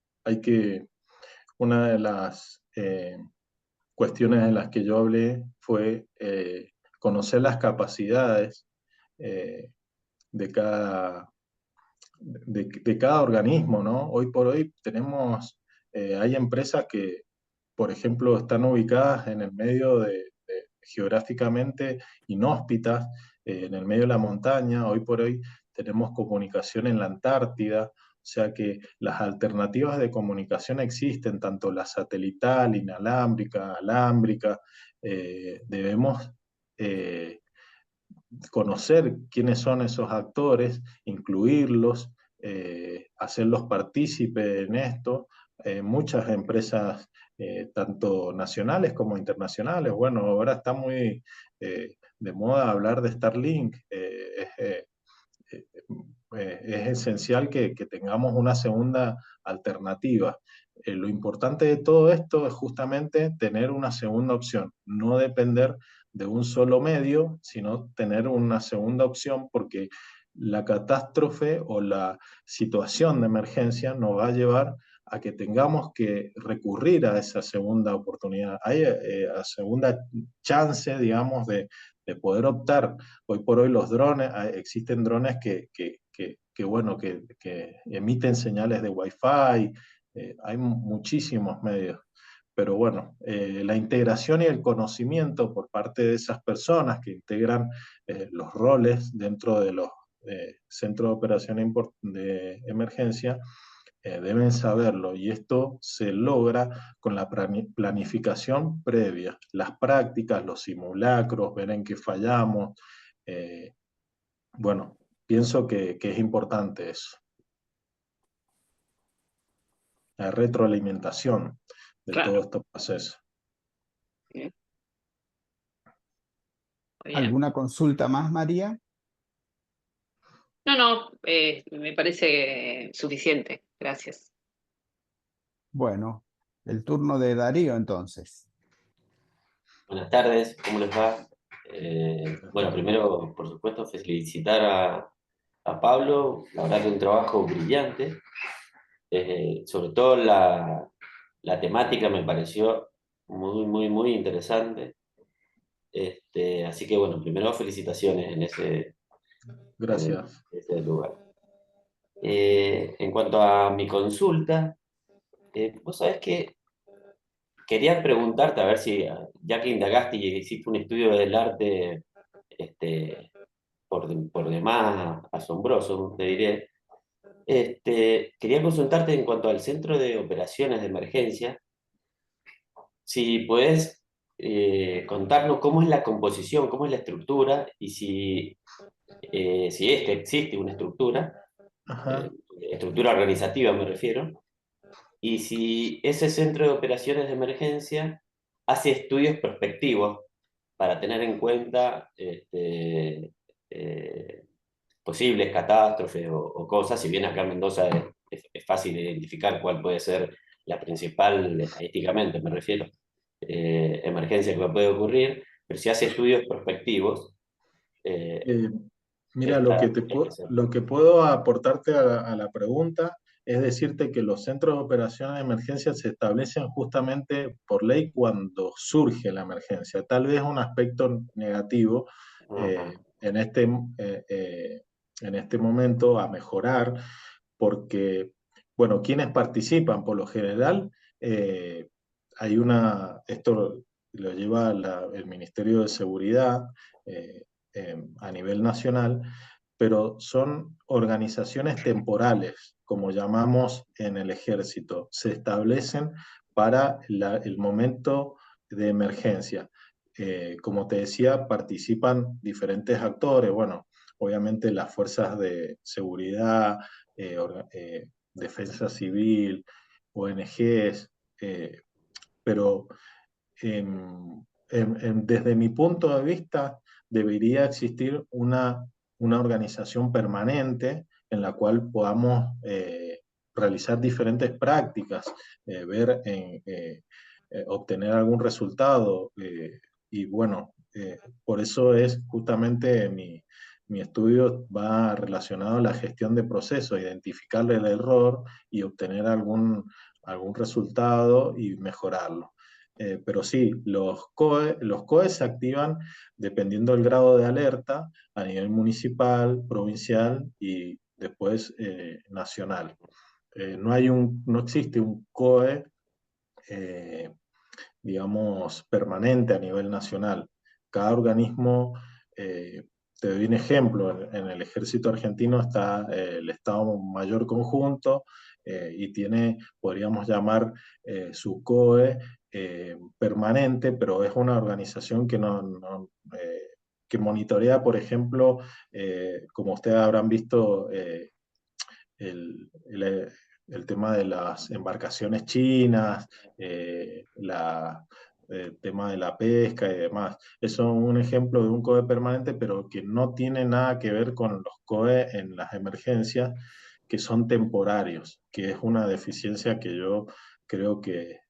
Una de las cuestiones en las que yo hablé fue conocer las capacidades de cada organismo, ¿no? Hoy por hoy hay empresas que, por ejemplo, están ubicadas en el medio geográficamente inhóspitas, en el medio de la montaña. Hoy por hoy tenemos comunicación en la Antártida, o sea que las alternativas de comunicación existen, tanto la satelital, inalámbrica, alámbrica. Debemos conocer quiénes son esos actores, incluirlos, hacerlos partícipes en esto. Muchas empresas, tanto nacionales como internacionales, bueno, ahora está muy de moda hablar de Starlink. Es esencial que tengamos una segunda alternativa. Lo importante de todo esto es justamente tener una segunda opción, no depender de un solo medio, sino tener una segunda opción, porque la catástrofe o la situación de emergencia nos va a llevar a que tengamos que recurrir a esa segunda oportunidad, a segunda chance, digamos, de poder optar. Hoy por hoy los drones, existen drones que emiten señales de Wi-Fi, hay muchísimos medios. Pero bueno, la integración y el conocimiento por parte de esas personas que integran los roles dentro de los centros de operación de emergencia, deben saberlo, y esto se logra con la planificación previa, las prácticas, los simulacros, ver en qué fallamos. Bueno, pienso que es importante eso, la retroalimentación de todo Claro. este proceso. Bien. Bien. ¿Alguna consulta más, María? No, me parece suficiente. Gracias. Bueno, el turno de Darío entonces. Buenas tardes, ¿cómo les va? Bueno, primero, por supuesto, felicitar a Pablo, la verdad que un trabajo brillante, sobre todo la temática me pareció muy interesante, así que bueno, primero felicitaciones en Gracias. ese lugar. En cuanto a mi consulta, vos sabés que quería preguntarte, a ver si, ya que indagaste y hiciste un estudio del arte por demás asombroso, te diré, quería consultarte en cuanto al centro de operaciones de emergencia, si puedes contarnos cómo es la composición, cómo es la estructura, y si es que existe una Ajá. estructura organizativa me refiero, y si ese centro de operaciones de emergencia hace estudios prospectivos para tener en cuenta posibles catástrofes o cosas, si bien acá en Mendoza es fácil identificar cuál puede ser la principal, estadísticamente me refiero, emergencia que puede ocurrir, pero si hace estudios prospectivos, Eh, Mira, esta- lo que puedo aportarte a la pregunta es decirte que los centros de operaciones de emergencia se establecen justamente por ley cuando surge la emergencia. Tal vez un aspecto negativo Ajá. en en este momento a mejorar, porque, bueno, quienes participan por lo general, esto lo lleva el Ministerio de Seguridad, a nivel nacional, pero son organizaciones temporales, como llamamos en el ejército. Se establecen para el momento de emergencia. Como te decía, participan diferentes actores, bueno, obviamente las fuerzas de seguridad, defensa civil, ONGs, pero desde mi punto de vista, debería existir una organización permanente en la cual podamos realizar diferentes prácticas, obtener algún resultado, y bueno, por eso es justamente mi estudio va relacionado a la gestión de procesos, identificar el error y obtener algún resultado y mejorarlo. Pero sí, los COE se activan dependiendo del grado de alerta a nivel municipal, provincial y después nacional. No existe un COE, digamos, permanente a nivel nacional. Cada organismo, te doy un ejemplo, en el ejército argentino está el Estado Mayor Conjunto y tiene, podríamos llamar, su COE permanente, pero es una organización que que monitorea, por ejemplo, como ustedes habrán visto, el, el- el tema de las embarcaciones chinas, el tema de la pesca y demás. Eso es un ejemplo de un COE permanente, pero que no tiene nada que ver con los COE en las emergencias, que son temporarios, que es una deficiencia que yo creo que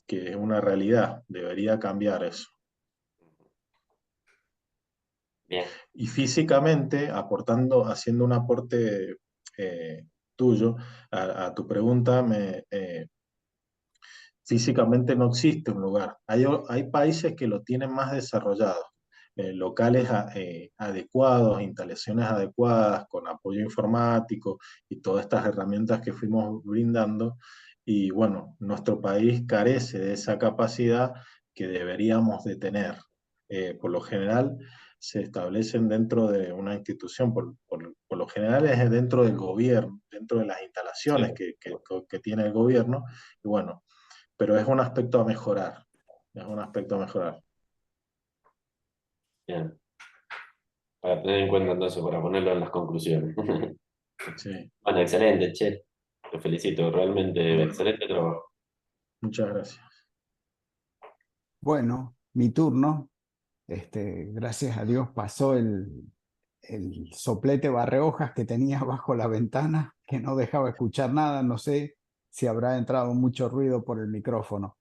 es una realidad. Debería cambiar eso. Bien. Y físicamente, haciendo un aporte tuyo a tu pregunta, físicamente no existe un lugar. Hay países que lo tienen más desarrollado, locales adecuados, instalaciones adecuadas, con apoyo informático y todas estas herramientas que fuimos brindando. Y bueno, nuestro país carece de esa capacidad que deberíamos de tener. Por lo general se establecen dentro de una institución, por lo general es dentro del gobierno, dentro de las instalaciones Sí. que tiene el gobierno. Y bueno, pero es un aspecto a mejorar. Es un aspecto a mejorar. Bien. Para tener en cuenta entonces, para ponerlo en las conclusiones. Sí. Bueno, excelente, che. Te felicito, realmente Bueno, excelente trabajo. muchas gracias. Bueno, mi turno. Gracias a Dios pasó el soplete barrehojas que tenía bajo la ventana, que no dejaba escuchar nada. No sé si habrá entrado mucho ruido por el micrófono.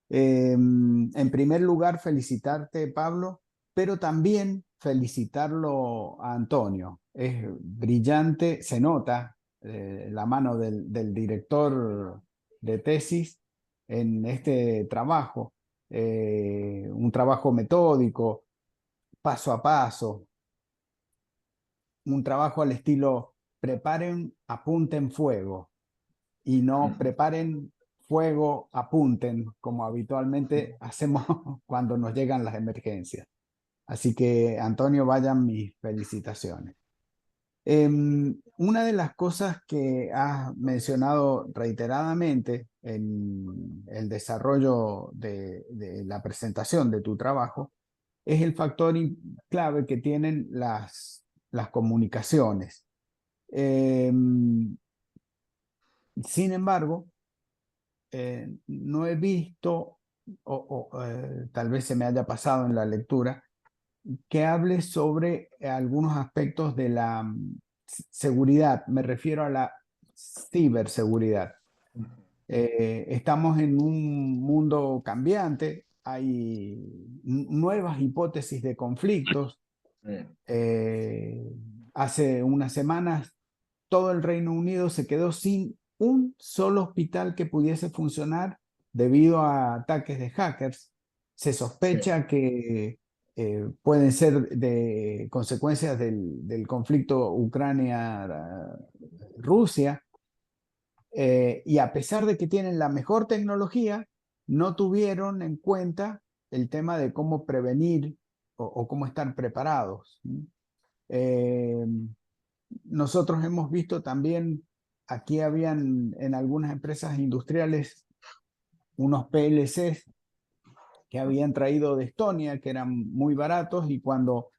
En primer lugar, felicitarte, Pablo, pero también felicitarlo a Antonio. Es brillante, se nota la mano del director de tesis en este trabajo, un trabajo metódico, paso a paso, un trabajo al estilo preparen, apunten fuego y no preparen fuego, apunten, como habitualmente hacemos cuando nos llegan las emergencias. Así que, Antonio, vayan mis felicitaciones. Una de las cosas que has mencionado reiteradamente en el desarrollo de la presentación de tu trabajo es el factor clave que tienen las comunicaciones. Sin embargo, no he visto, tal vez se me haya pasado en la lectura, que hable sobre algunos aspectos de la seguridad. Me refiero a la ciberseguridad. Estamos en un mundo cambiante, hay nuevas hipótesis de conflictos. Sí. Hace unas semanas todo el Reino Unido se quedó sin un solo hospital que pudiese funcionar debido a ataques de hackers. Se sospecha que pueden ser de consecuencias del conflicto Ucrania-Rusia. Y a pesar de que tienen la mejor tecnología, no tuvieron en cuenta el tema de cómo prevenir o cómo estar preparados. Eh, Nosotros hemos visto también, aquí habían en algunas empresas industriales unos PLCs que habían traído de Estonia, que eran muy baratos, y cuando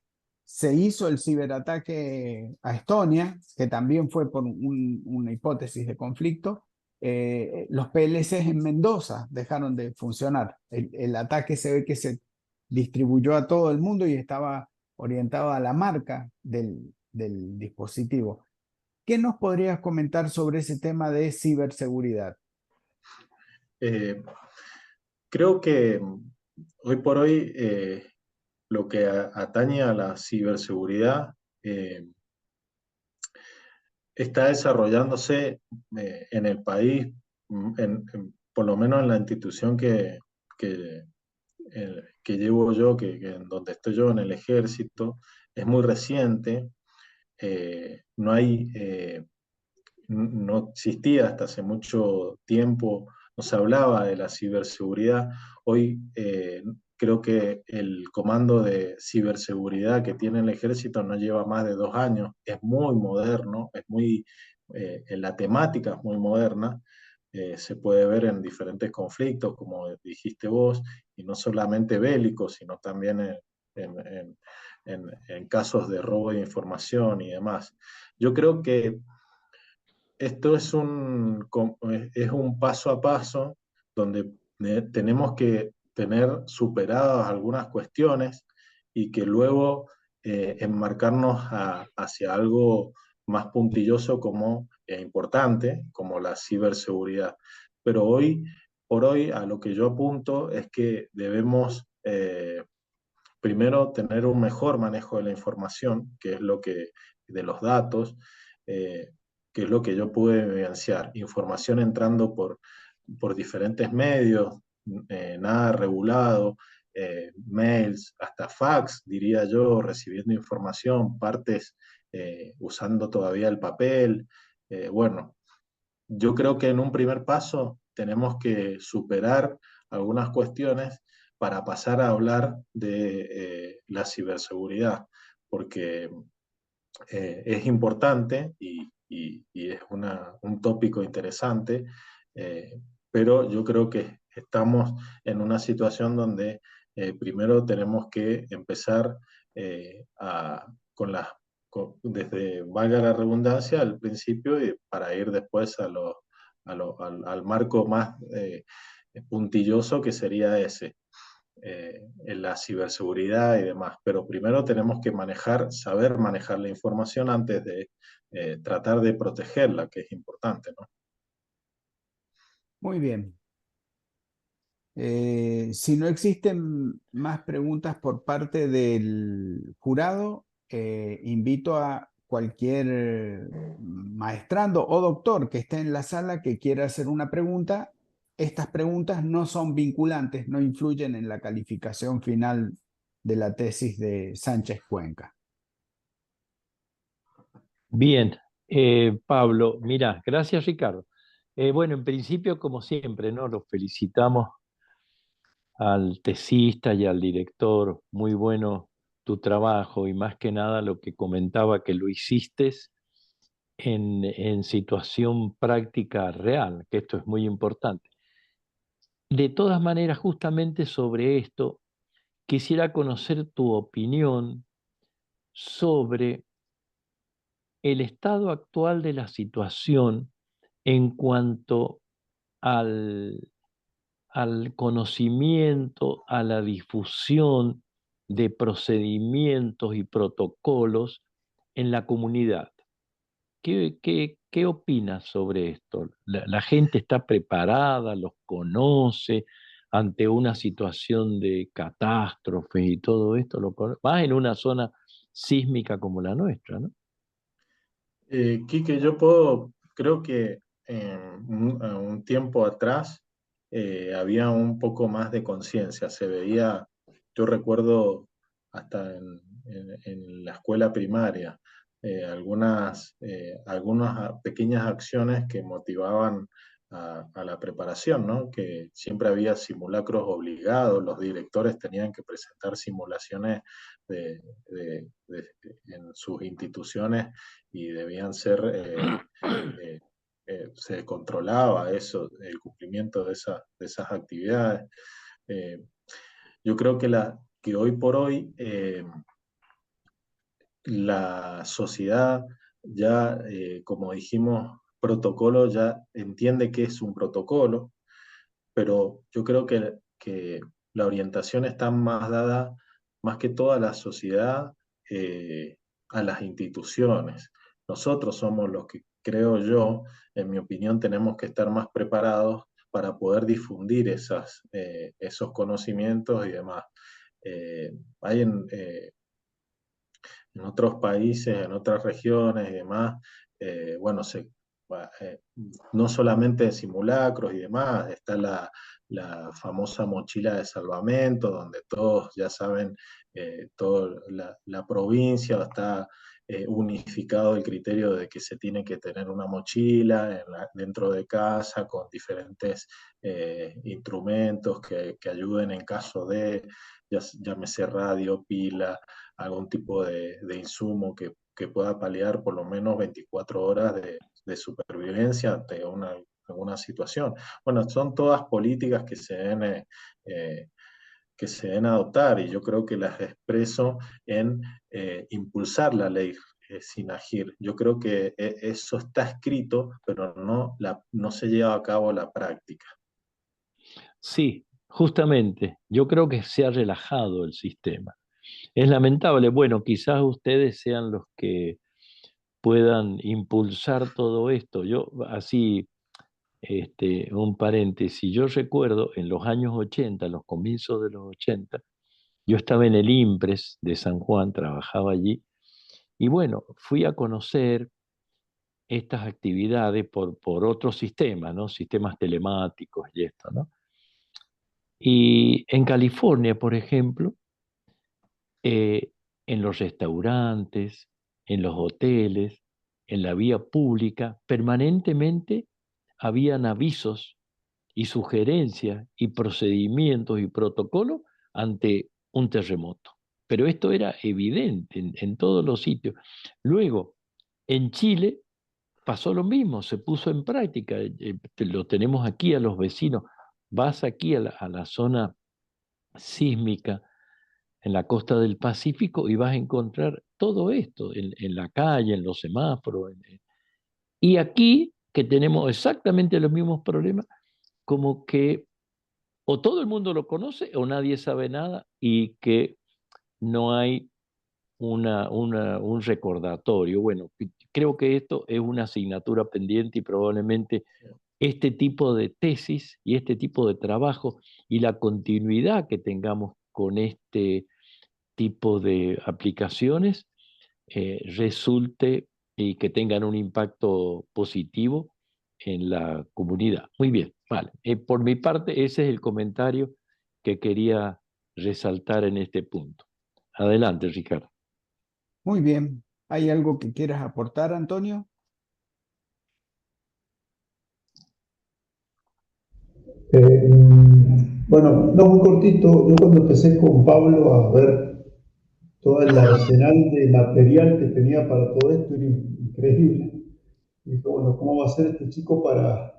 se hizo el ciberataque a Estonia, que también fue por una hipótesis de conflicto, los PLCs en Mendoza dejaron de funcionar. El ataque se ve que se distribuyó a todo el mundo y estaba orientado a la marca del dispositivo. ¿Qué nos podrías comentar sobre ese tema de ciberseguridad? Eh, Creo que hoy por hoy lo que atañe a la ciberseguridad está desarrollándose en el país, por lo menos en la institución que, que llevo yo, en donde estoy yo, en el ejército, es muy reciente. No hay, no existía hasta hace mucho tiempo, no se hablaba de la ciberseguridad. Hoy creo que el comando de ciberseguridad que tiene el ejército no lleva más de 2 años, es muy moderno, es muy, la temática es muy moderna. Se puede ver en diferentes conflictos, como dijiste vos, y no solamente bélicos, sino también en casos de robo de información y demás. Yo creo que esto es un paso a paso donde tenemos que tener superadas algunas cuestiones y que luego enmarcarnos hacia algo más puntilloso como importante, como la ciberseguridad. Pero hoy por hoy a lo que yo apunto es que debemos primero tener un mejor manejo de la información, que es lo que, de los datos, eh, que es lo que yo pude evidenciar. Información entrando por diferentes medios, nada regulado, mails, hasta fax, diría yo, recibiendo información, partes usando todavía el papel. Bueno, yo creo que en un primer paso tenemos que superar algunas cuestiones para pasar a hablar de la ciberseguridad, porque es importante y es un tópico interesante, pero yo creo que estamos en una situación donde primero tenemos que empezar con desde, valga la redundancia, al principio y para ir después al marco más puntilloso que sería ese en la ciberseguridad y demás. Pero primero tenemos que saber manejar la información antes de tratar de protegerla, que es importante, ¿no? Muy bien. Si no existen más preguntas por parte del jurado, invito a cualquier maestrando o doctor que esté en la sala que quiera hacer una pregunta. Estas preguntas no son vinculantes, no influyen en la calificación final de la tesis de Sánchez Cuenca. Bien, Pablo, mira, gracias Ricardo. Bueno, en principio, como siempre, ¿no? Los felicitamos al tesista y al director. Muy bueno tu trabajo y más que nada lo que comentaba que lo hiciste en situación práctica real, que esto es muy importante. De todas maneras, justamente sobre esto, quisiera conocer tu opinión sobre el estado actual de la situación en cuanto al, al conocimiento, a la difusión de procedimientos y protocolos en la comunidad. ¿Qué opinas sobre esto? ¿La gente está preparada, los conoce ante una situación de catástrofe y todo esto? Más en una zona sísmica como la nuestra, ¿no? Quique, creo que a un tiempo atrás había un poco más de conciencia, se veía, yo recuerdo hasta en la escuela primaria, algunas pequeñas acciones que motivaban a la preparación, ¿no? Que siempre había simulacros obligados, los directores tenían que presentar simulaciones de- en sus instituciones y debían ser, se controlaba eso, el cumplimiento de esas actividades. Eh, yo creo que hoy por hoy la sociedad ya, como dijimos, protocolo ya entiende que es un protocolo, pero yo creo que la orientación está más dada, más que toda la sociedad, a las instituciones. Nosotros somos los que, creo yo, en mi opinión, tenemos que estar más preparados para poder difundir esos conocimientos y demás. Hay en otros países, en otras regiones y demás, bueno, no solamente de simulacros y demás, está la famosa mochila de salvamento, donde todos ya saben, toda la provincia está unificado el criterio de que se tiene que tener una mochila dentro de casa con diferentes instrumentos que ayuden en caso de, llámese radio, pila, algún tipo de insumo que pueda paliar por lo menos 24 horas de supervivencia ante alguna situación. Bueno, son todas políticas que se deben adoptar y yo creo que las expreso en impulsar la ley SINAGIR. Yo creo que eso está escrito, pero no se lleva a cabo la práctica. Sí, justamente, yo creo que se ha relajado el sistema. Es lamentable, bueno, quizás ustedes sean los que puedan impulsar todo esto. Yo, así, un paréntesis, yo recuerdo en los años 80, los comienzos de los 80, yo estaba en el IMPRES de San Juan, trabajaba allí, y bueno, fui a conocer estas actividades por otros sistemas, ¿no? Sistemas telemáticos y esto, ¿no? Y en California, por ejemplo, eh, en los restaurantes, en los hoteles, en la vía pública, permanentemente habían avisos y sugerencias y procedimientos y protocolos ante un terremoto. Pero esto era evidente en todos los sitios. Luego, en Chile pasó lo mismo, se puso en práctica, lo tenemos aquí a los vecinos. Vas aquí a la zona sísmica en la costa del Pacífico y vas a encontrar todo esto en la calle, en los semáforos. Y aquí, que tenemos exactamente los mismos problemas, como que o todo el mundo lo conoce o nadie sabe nada y que no hay un recordatorio. Bueno, creo que esto es una asignatura pendiente y probablemente este tipo de tesis y este tipo de trabajo y la continuidad que tengamos con este tipo de aplicaciones resulte y que tengan un impacto positivo en la comunidad. Muy bien, vale. Por mi parte, ese es el comentario que quería resaltar en este punto. Adelante, Ricardo. Muy bien. ¿Hay algo que quieras aportar, Antonio? Bueno, no muy cortito. Yo cuando empecé con Pablo a ver todo el arsenal de material que tenía para todo esto, era increíble. Y dije, bueno, ¿cómo va a ser este chico para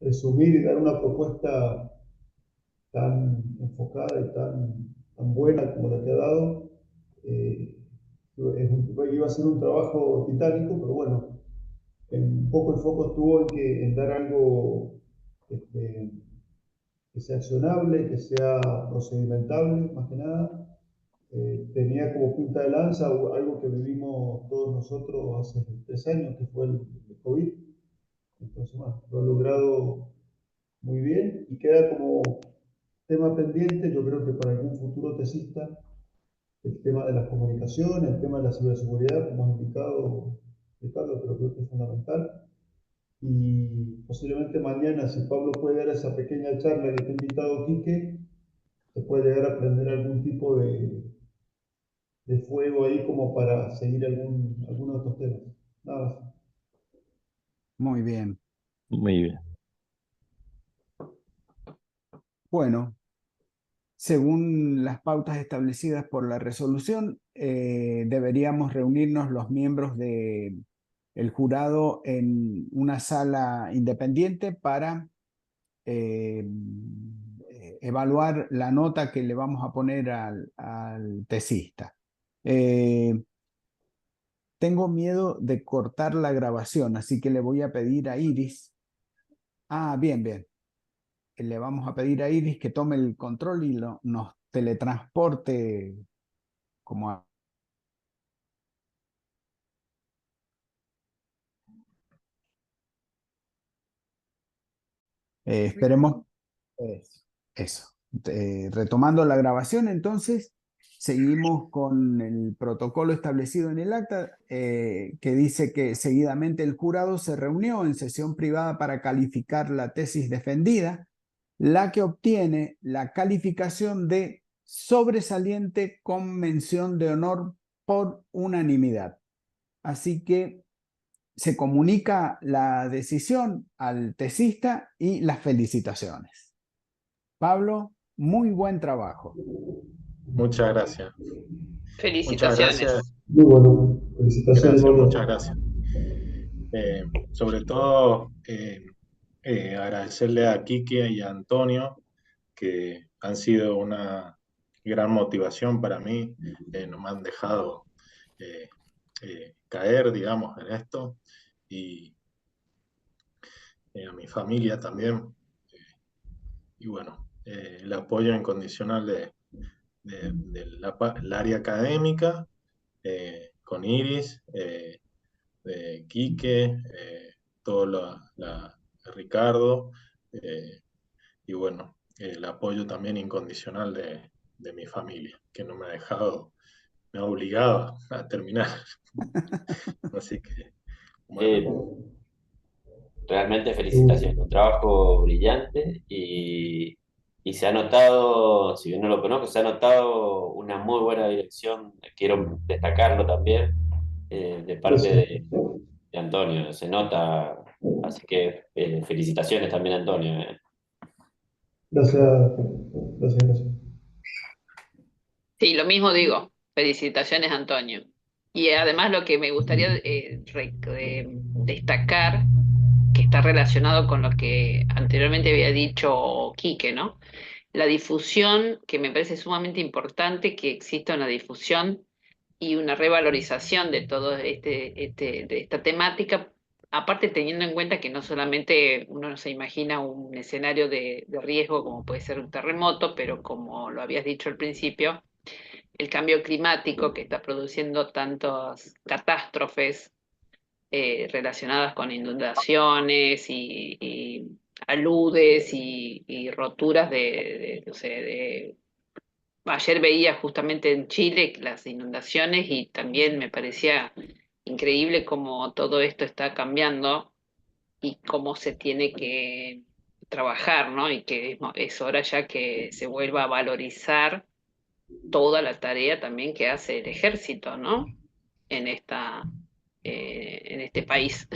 resumir y dar una propuesta tan enfocada y tan buena como la que ha dado? Eh, Iba a ser un trabajo titánico, pero bueno, un poco el foco estuvo en dar algo este, que sea accionable, que sea procedimentable, más que nada. Tenía como punta de lanza algo que vivimos todos nosotros hace 3 años, que fue el COVID. Entonces, bueno, lo ha logrado muy bien y queda como tema pendiente, yo creo que para algún futuro tesista, el tema de las comunicaciones, el tema de la ciberseguridad, como ha indicado Ricardo, pero creo que es fundamental. Y posiblemente mañana, si Pablo puede dar esa pequeña charla que te ha invitado Quique, se puede llegar a aprender algún tipo de fuego ahí como para seguir algunos de estos temas. Nada más. Muy bien. Muy bien. Bueno, según las pautas establecidas por la resolución, deberíamos reunirnos los miembros del jurado en una sala independiente para eh, evaluar la nota que le vamos a poner al tesista. Tengo miedo de cortar la grabación, así que le voy a pedir a Iris. Ah, bien, bien. Le vamos a pedir a Iris que tome el control y nos teletransporte como a... Esperemos eso. Retomando la grabación, entonces, seguimos con el protocolo establecido en el acta, que dice que seguidamente el jurado se reunió en sesión privada para calificar la tesis defendida, la que obtiene la calificación de sobresaliente con mención de honor por unanimidad. Así que se comunica la decisión al tesista y las felicitaciones. Pablo, muy buen trabajo. Muchas gracias. Felicitaciones. Muchas gracias. Muy bueno. Felicitaciones, Pablo. Muchas gracias. Sobre todo, agradecerle a Quique y a Antonio, que han sido una gran motivación para mí, no me han dejado caer, digamos, en esto, y a mi familia también, y bueno, el apoyo incondicional del área académica, con Iris, de Quique, Ricardo, y bueno, el apoyo también incondicional de mi familia, que no me ha dejado, me ha obligado a terminar. Así que, bueno, Realmente felicitaciones, un trabajo brillante y se ha notado, si bien no lo conozco, se ha notado una muy buena dirección, quiero destacarlo también, de parte Gracias. de Antonio, se nota, así que felicitaciones también Antonio. Gracias. Gracias, gracias. Sí, lo mismo digo. Felicitaciones, Antonio. Y además lo que me gustaría destacar, que está relacionado con lo que anteriormente había dicho Quique, ¿no? La difusión, que me parece sumamente importante que exista una difusión y una revalorización de todo de esta temática, aparte teniendo en cuenta que no solamente uno no se imagina un escenario de riesgo como puede ser un terremoto, pero como lo habías dicho al principio, el cambio climático que está produciendo tantas catástrofes relacionadas con inundaciones y aludes y roturas no sé, ayer veía justamente en Chile las inundaciones y también me parecía increíble cómo todo esto está cambiando y cómo se tiene que trabajar, ¿no? Y que es hora ya que se vuelva a valorizar toda la tarea también que hace el ejército, ¿no? En en este país.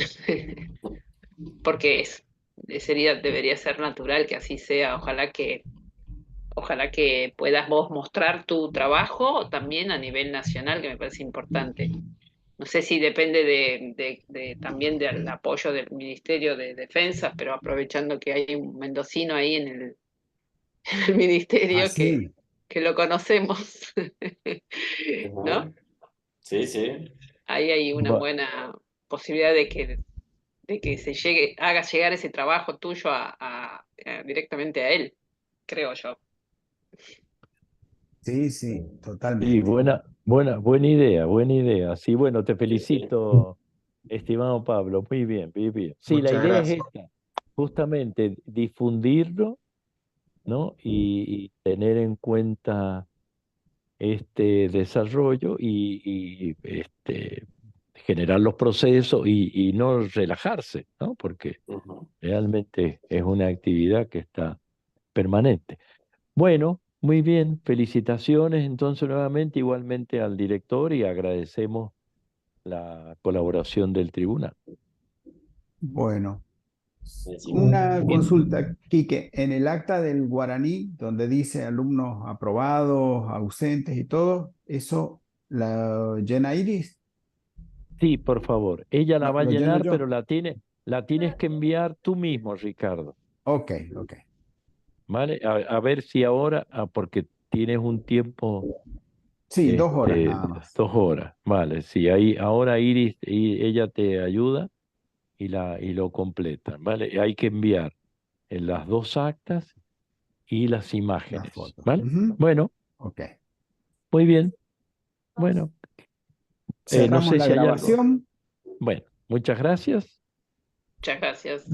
Porque debería ser natural que así sea. Ojalá que puedas vos mostrar tu trabajo también a nivel nacional, que me parece importante. No sé si depende también del apoyo del Ministerio de Defensa, pero aprovechando que hay un mendocino ahí en el ministerio Así. que lo conocemos, ¿no? Ujú. Sí, sí. Ahí hay una Va- buena posibilidad de que haga llegar ese trabajo tuyo directamente a él, creo yo. Sí, sí, Sí, totalmente. buena idea, buena idea. Sí, bueno, te felicito, estimado Pablo. Muy bien, muy bien. Sí, la muchas idea es gracias. esta, justamente difundirlo, ¿no? Y tener en cuenta este desarrollo generar los procesos y no relajarse, ¿no? Porque Ujú. realmente es una actividad que está permanente. Bueno, muy bien, felicitaciones entonces nuevamente, igualmente al director y agradecemos la colaboración del tribunal. Bueno, Buenísimo. una Bien. consulta, Quique, en el acta del guaraní, donde dice alumnos aprobados, ausentes y todo, ¿eso la llena Iris? Sí, por favor, ella la va a Lo lleno llenar, pero yo? la tienes que enviar tú mismo, Ricardo, Ok, ok. ¿vale? A ver si ahora, porque tienes un tiempo, Sí, 2 horas nada más. 2 horas, ¿vale? Sí, ahí ahora Iris, ella te ayuda y lo completa, ¿vale? Hay que enviar en las dos actas y las Las imágenes, fotos. ¿vale? Ujú. Bueno, Ok. muy bien. Bueno, no Cerramos sé la si hay algo. grabación. Bueno, muchas gracias. Muchas gracias.